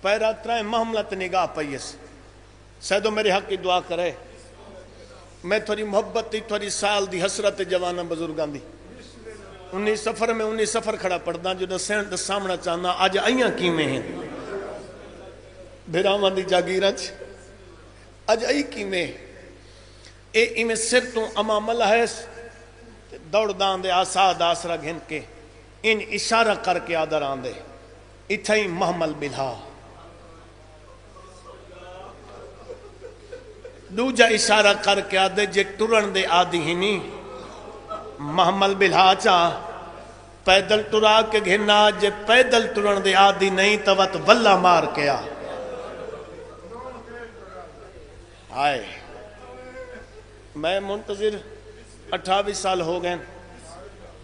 پیرا ترائے محملت نگاہ پئیس سیدو میرے حق کی دعا کرے میں تھوڑی محبت تھی تھوڑی سال دی حسرت جوانا بزرگان دی 19 سفر میں 19 سفر کھڑا پڑھنا جو سین دا سامنا چاہنا آج آئیاں کی میں ہیں بھراوان دی جاگیرانچ آج آئی کی میں اے ایمیں سر تو امام اللہ ہے دوڑ دان دے آساد آسرہ گھن کے ان اشارہ کر کے آدھر آن دے اتھائی محمل بلہا دوجہ اشارہ کر کے آدھے جے ٹرن دے آدھی ہی نہیں محمل بلہا چاہ پیدل ٹرا کے گھنا جے پیدل ٹرن دے آدھی نہیں توت واللہ مار کے آ آئے میں منتظر 28 سال ہو گئے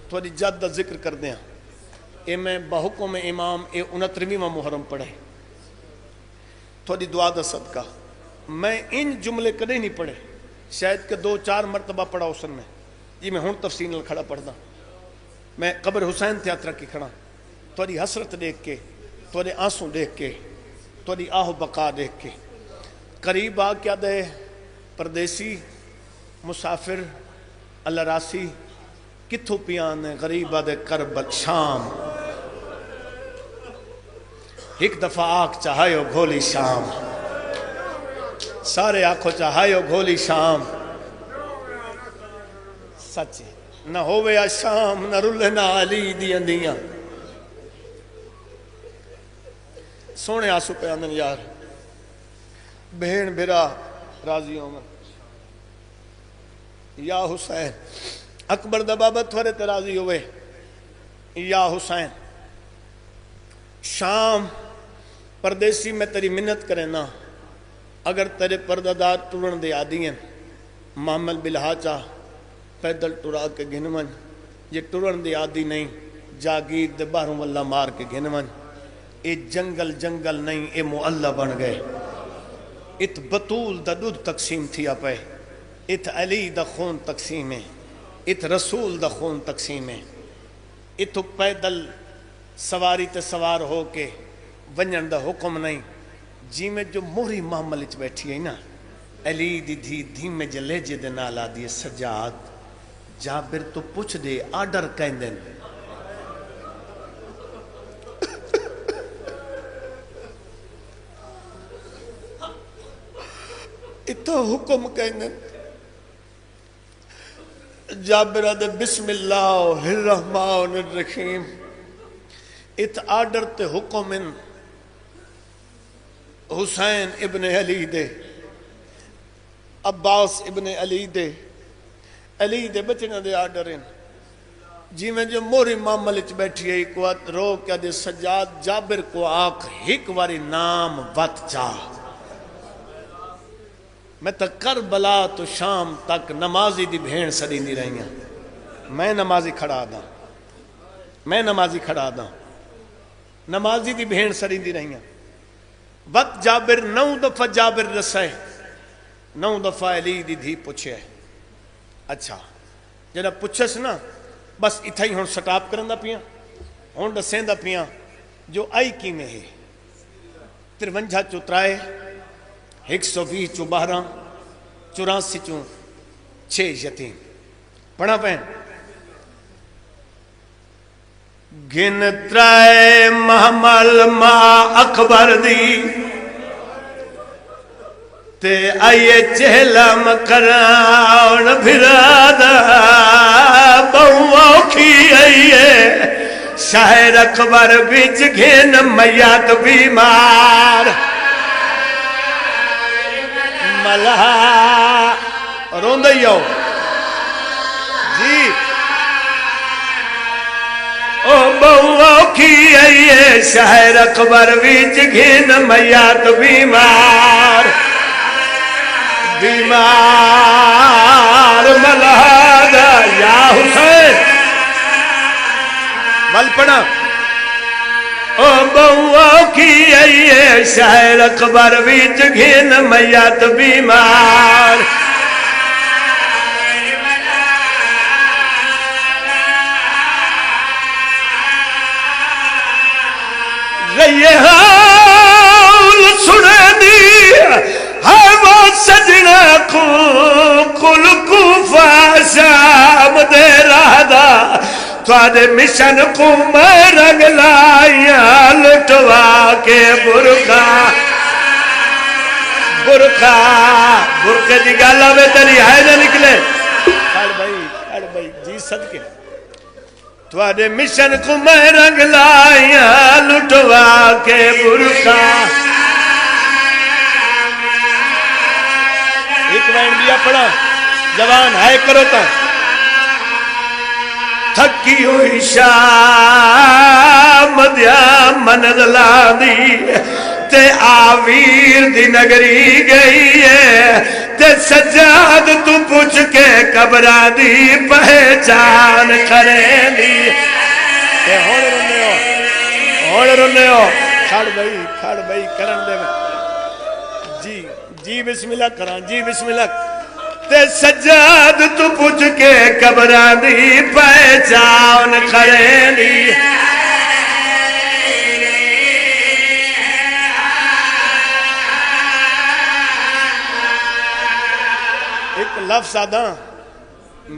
تھوڑی جد ذکر کر دیں اے میں بحکم امام اے 29واں محرم پڑھے تھوڑی دعا دا صدقہ میں ان جملے کدے نہیں پڑھے شاید کہ 2-4 مرتبہ پڑھا حسن میں یہ میں ہون تفصیل نال کھڑا پڑھنا میں قبر حسین تیاترہ کی کھڑا تھوڑی حسرت دیکھ کے تھوڑے آنسوں دیکھ کے تھوڑی آہ بقا دیکھ کے قریب آ کیا دے پردیسی مسافر اللہ راسی کتھو پیان غریب آدھے کربت شام ایک دفعہ آنکھ چاہایو گھولی شام سارے آنکھوں چاہایو گھولی شام سچ نہ ہووے آ شام نہ رلے نہ علی دیاں دیاں سونے آسو پہ آندن یار بہن بھرا راضی ہوں یا حسین اکبر دا بابت تھوڑے تے راضی ہوئے یا حسین شام پردیسی میں تیری منت کرے نا اگر تیرے پردادار ٹرن دے آدھی ہیں معامل بلہا چاہ پیدل ٹرا کے گھنون یہ ٹرن دے آدھی نہیں جاگیر دے باہروں واللہ مار کے گھنون اے جنگل جنگل نہیں اے معلہ بن گئے ات بطول دا دودھ تقسیم تھیا پہ ات علی دا خون تقسیم ہے ات رسول دا خون تقسیم ہے اتو پیدل سواری تے سوار ہو کے ونجن دا حکم نہیں جی میں جو موری محمل اچ بیٹھی ہے نا علی دی دھی دھیمے جلے جے دے نالا دیے سجاد جابر تو پوچھ دے آڈر کہیں دیں اتو حکم کہیں دیں جابر دے بسم اللہ الرحمن الرحیم ات آڈر تے حکم ان حسین ابن علی دے عباس ابن علی دے بچنے دے آرڈر ہیں جی میں جو موری معاملے بیٹھی ہے کو رو کیا دے سجاد جابر کو آنکھ ہک واری نام وط جا میں تک کربلا تو شام تک نمازی دی بھین سڑی نہیں رہی ہیں میں نمازی کھڑا دا نمازی دی بھین سڑی نہیں رہی ہیں وقت جابر 9 دفعہ جابر رسائے 9 دفعہ علی دی دھی پوچھے اچھا جنہ پوچھس نا بس اتھا ہی ہون سٹاپ کرن دا پیاں ہون دسیں دا پیاں جو آئی کی میں ہے 53 چو ترائے 120 چو 12 84 چو 6 یتیم پڑھا پہن گن ترائے محمل ما اکبر دی تے آئیے چہلم کراؤن بھرادا بہو کی آئیے شاہر اکبر بچ گھن میات بیمار ملہا رون دئیو جی او بہو کی آئیے شاہر اکبر بچ گھن میات بیمار ملہادا یا حسین ول پڑا او بہو کی آئیے شاہر اکبر بچ گھن میات بیمار رہیے حال سنے دی ہے وہ سجنہ کل کوفہ شام دے رہدا تھوڑے مشن کو میں رنگ لائیاں لٹوا کے برکے دی گالا میں تری آئے نہ نکلے کھڑ بھائی جی صدقے تھوڑے مشن کو میں رنگ لائیاں لٹوا کے برکا ایک وائن بیا پڑا جوان ہے کرو تا تھکی ہوئی شام دیا منزلہ دی تے آویر دی نگری گئی ہے تے سجاد تو پوچھ کے قبرہ دی پہچان کریں دی تے ہوڑ رنے ہو کھڑ بھائی کرن دے میں جی بسم اللہ کران جی بسم اللہ تے سجاد تو پوچھ کے قبرہ دی پہچان کریں دی ایک لفظ آدھا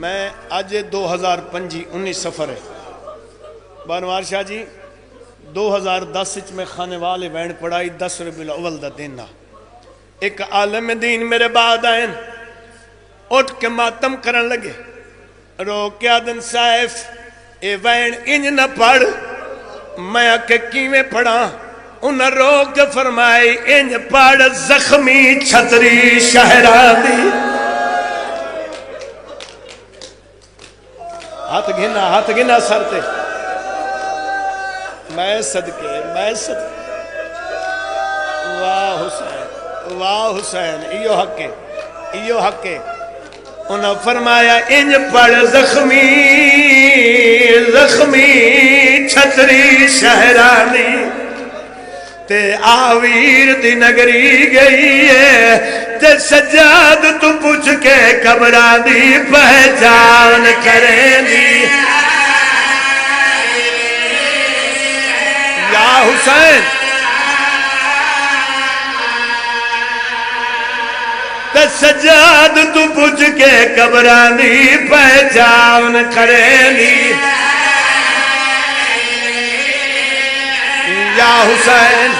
میں آج 2005 سفر ہے بانوار شاہ جی 2010 میں خانے والے وین پڑھائی 10 ربیع الاول دا دینا ایک عالم دین میرے بعد آئیں اٹھ کے ماتم کرن لگے رو کیا دن صاحب اے وین انج نہ پڑھ میں اکے کیویں پڑھا انہ رو کے فرمائی انج پڑھ زخمی چھتری شہرانی ہاتھ گھنا سرتے میں صدقے واہ حسین ایو حق ہے انہاں فرمایا انج پڑھ زخمی چھتری شہرانی تے آویر دی نگری گئی ہے تے سجاد تو پوچھ کے قبرہ دی پہچان کریں دی یا حسین تے سجاد تو پوچھ کے قبرہ دی پہچان کریں دی یا حسین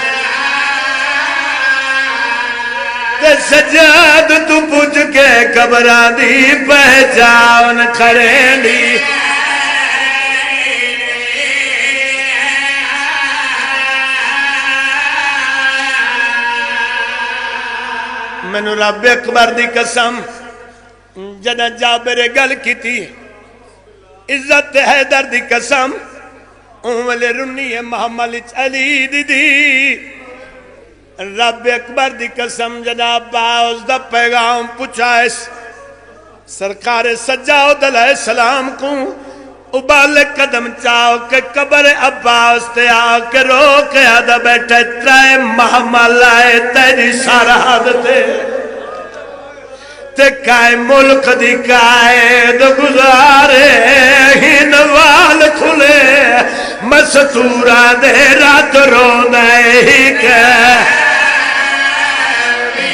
تے سجاد تو پوچھ کے قبرہ دی پہچان کریں دی مینو رب اکبر دی قسم جنا جابر گل کیتی عزت حیدر دی قسم اولے رنی محمل علی دی رب اکبر دی قسم جناب باؤز دا پیغام پچھائس سرکار سجاد علیہ السلام کو ابال قدم چاہو کہ قبر عباس تے آ کے رو کے آدھا بیٹھے ترائے محمل آئے تیری سرحد تے کائے ملک دی قائد گزارے ہنوال کھلے مستورہ دے رات رونے ہی کے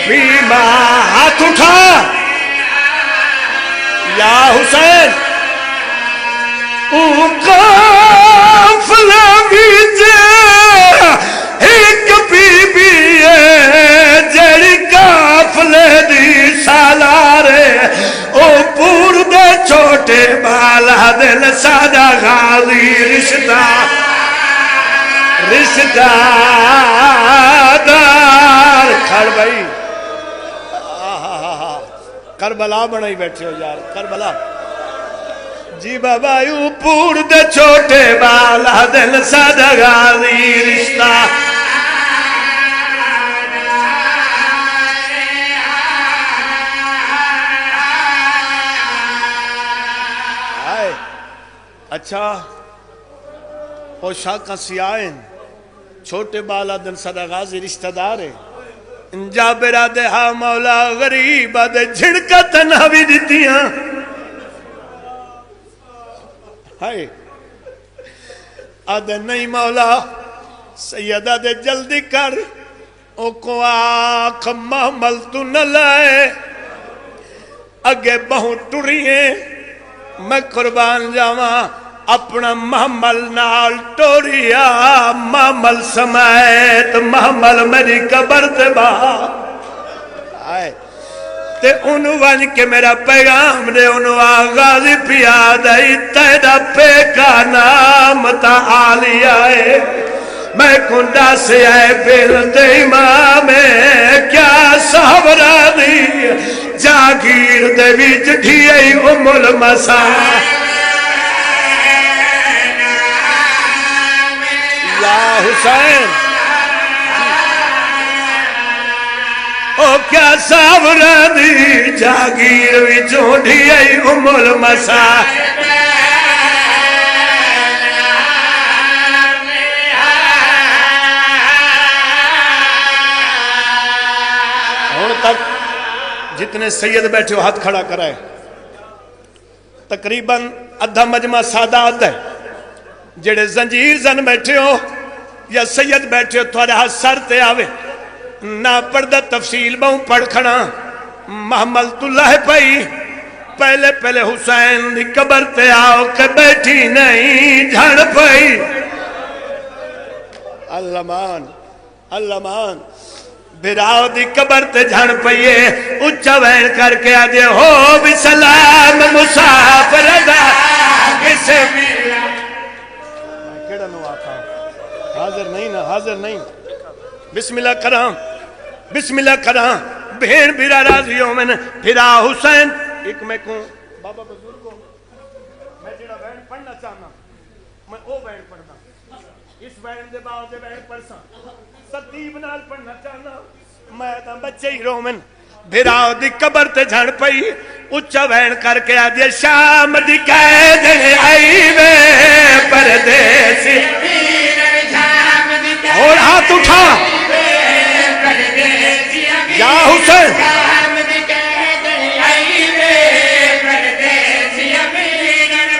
بیمہ ہاتھ اٹھا یا حسین قافلہ بیجے ایک بی بی ہے جڑی قافلے دی سالارے او پور دے چھوٹے بالا دل سادہ غازی رشتہ دار کھڑ بھائی کربلا بنائی بیٹھے ہو یار کربلا جی بابا یوں پور دے چھوٹے بالا دل سادہ غازی رشتہ اچھا او شاکہ سیائن چھوٹے بالا دن صدا غازی رشتہ دار ہے جابرہ دے ہاں مولا غریبہ دے جھڑکا تنہوی دیتیاں ہائے آدھے نہیں مولا سیدہ دے جلدی کر او کو آنکھ محمل تو نہ لائے اگے بہت ٹوری ہیں میں قربان جاواں اپنا محمل نال ٹوریا محمل سمیت محمل میری قبر تے باہر آئے تے انہوں ون کے میرا پیغام دے انہوں آغازی پیادائی تیدہ پے کا نام تا آلی آئے میں کنڈا سے آئے بل دے امام کیا صحبرہ دی جاگیر دے بیچ ڈھیئی ام المسا یا حسین او کیا صحبرہ دی جاگیر بیچ ڈھیئی ام المسا جتنے سید بیٹھے ہو ہاتھ کھڑا کرائے تقریباً ادھا مجمع سادات ہے جڑے زنجیر زن بیٹھے ہو یا سید بیٹھے ہو تھوڑے ہاتھ سر تے آوے نہ پردہ تفصیل بہوں پڑھ کھڑا محمل اللہ پئی پہلے حسین دی قبر تے آؤ کہ بیٹھی نہیں جھڑ پئی اللہ مان بھراؤ دی قبر تے جھڑ پئیے اچھا وین کر کے آجے ہو بھی سلام مسافر دا کسے بھی کیڑا نو آتا حاضر نہیں نا حاضر نہیں بسم اللہ کرام بھین بھیرا راضیوں میں پھرا حسین ایک میں کہوں بابا بزرگوں میں جڑا وین پڑھنا چاہنا میں او وین پڑھنا اس when they Bahu they when پڑھسا ستیب نال پڑھنا چاہنا میں تا بچے ہی رومن بھراؤ دی قبر تے جھڑ پئی اچھا وین کر کے آدھے شام دی قید آئی وے پردیسی اور ہاتھ اٹھا یا حسین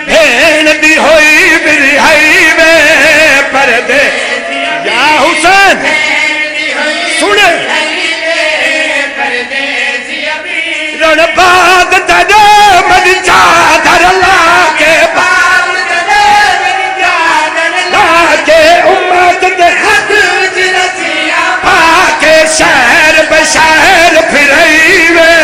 بھین دی ہوئی میری آئی وے پردیسی یا حسین سنے رن باغ تجھے مجھ چادر لاکے لاکے امت دے حد پاکے شہر بشہر پھرئی وے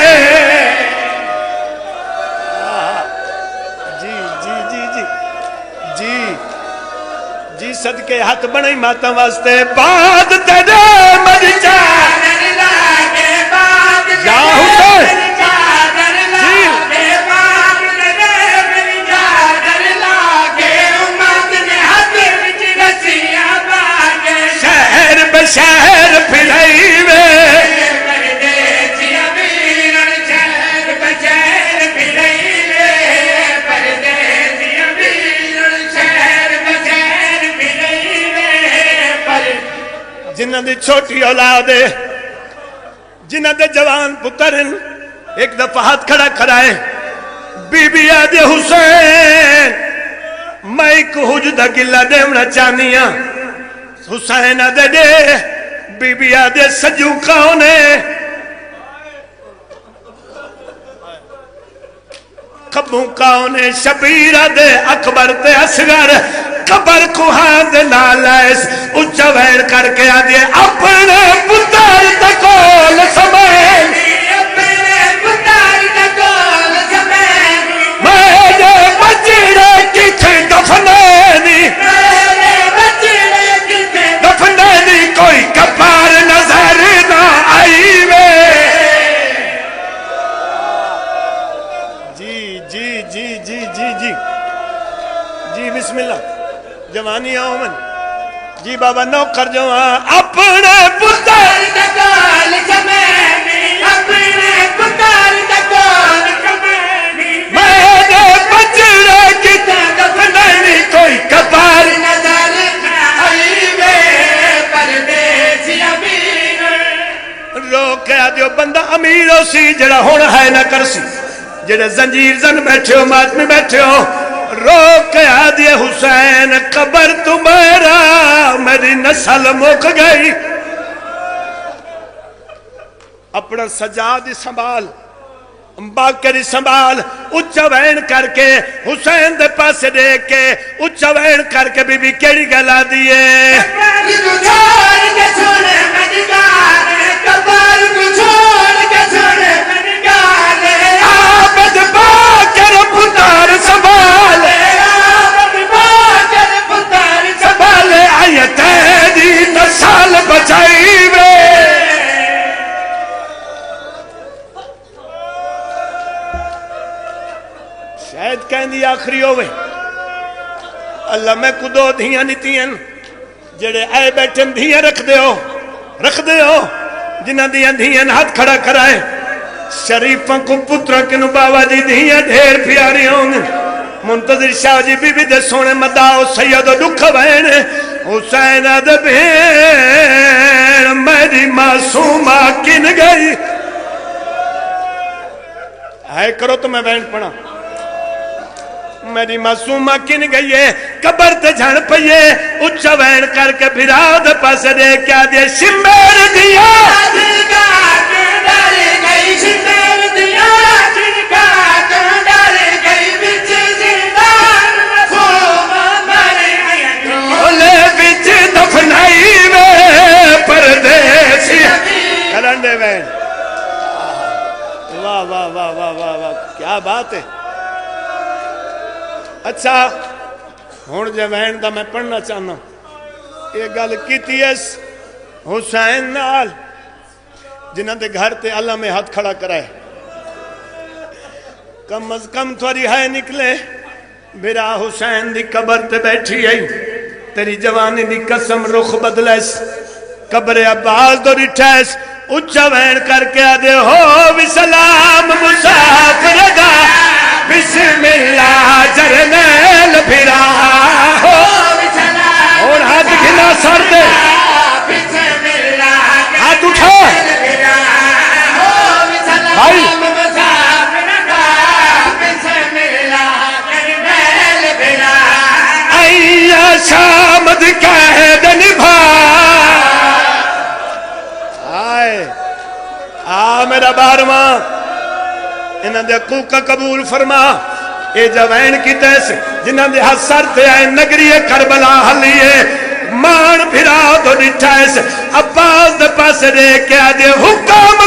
جی صدقے ہاتھ بنائی ماتا واسطے بعد تیرے مجھ چادر لاکے بعد دی چھوٹی اولاد ہے جنہ دے جوان پتر ہیں ایک دفعہ ہاتھ کھڑا کرائے بی بی آدھے حسین میں ایک حجدہ گلہ دیونا چاہنی ہاں حسین آدھے دے بی بی آدھے سجو کون ہے کبوں کون ہے شبیر آدھے اکبر تے اصغر قبر کو ہاتھ لالائس اچھا ویر کر کے آدھے اپنے پتر تکول سمین میرے بچڑے کتھے دفنینی دفنینی کوئی کبار نظر نہ آئی وے جی بسم اللہ جوانی آمن جی بابا نوکر جوان اپنے پتر تکول سمینی اپنے پتر تکول سمینی میرے بچڑے کتھے دفنینی کوئی کبار نظر آئی وے پردیسی امیر رو کے آدھو بندہ امیر ہو سی جڑا ہونا ہے نہ کر سی جڑے زنجیر زن بیٹھے ہو ماتمی بیٹھے ہو رو کے آدھے حسین قبر تمہارا میری نسل مک گئی اپنا سجادی سنبھال باکری سنبھال اچھا وین کر کے حسین دے پاس دیکھ کے اچھا وین کر کے بی بی کیڑی گلا دیئے چھوڑ کے چھوڑے مدگار کبار کو چھوڑ کے چھوڑے مدگار آبد باکر پتار سنبھال آبد باکر پتر سنبھالے آئیے تیری نسل بچائی وے شاید کہیں دی آخری ہوئے اللہ میں کو دو دھیاں نیتیاں جڑے آئے بیٹھیں دھیاں رکھ دے ہو جنہ دیاں دھیاں ہاتھ کھڑا کرائے شریفاں کو پترہ کنو بابا جی دھیاں ڈھیر پیاری ہوں منتظر شاہ جی بی بی دے سونے مداؤ سید و دکھ بین حسین دے بین میری معصومہ کن گئی آئے کرو تو میں بین پڑھا میری معصومہ کن گئی ہے قبر تے جھن پئیے اچھا وین کر کے بھراد پاس دے کیا دے شمیر دیا اولے بچ دفنائی وے پردیسی کرنڈے وین واہ واہ واہ واہ واہ واہ کیا بات ہے اچھا ہون جوین دا میں پڑھنا چاہنا یہ گل کیتی ہے حسین نال جنہ دے گھر تے اللہ میں ہاتھ کھڑا کرائے کم از کم تھوڑی ہے نکلے میرا حسین دی قبر تے بیٹھی ہے تیری جوانی دی قسم رخ بدلیس قبر عباس دو ریٹھیس اچھا وین کر کے آدھے ہو بھی سلام مسافر دا بسم اللہ جرنیل پھرا ہو اور ہاتھ گھنا سر دے ہاتھ اٹھا بھائی اییا شامد قید نبھا آئے میرا بارواں انہاں دے حقوق کا قبول فرما اے جوین کی تیس جنہاں دے ہاتھ سر تے آئے نگری کربلا حلیے مان پھرا دو ڈٹھائیس عباس دے پاس دے کے آدھے حکام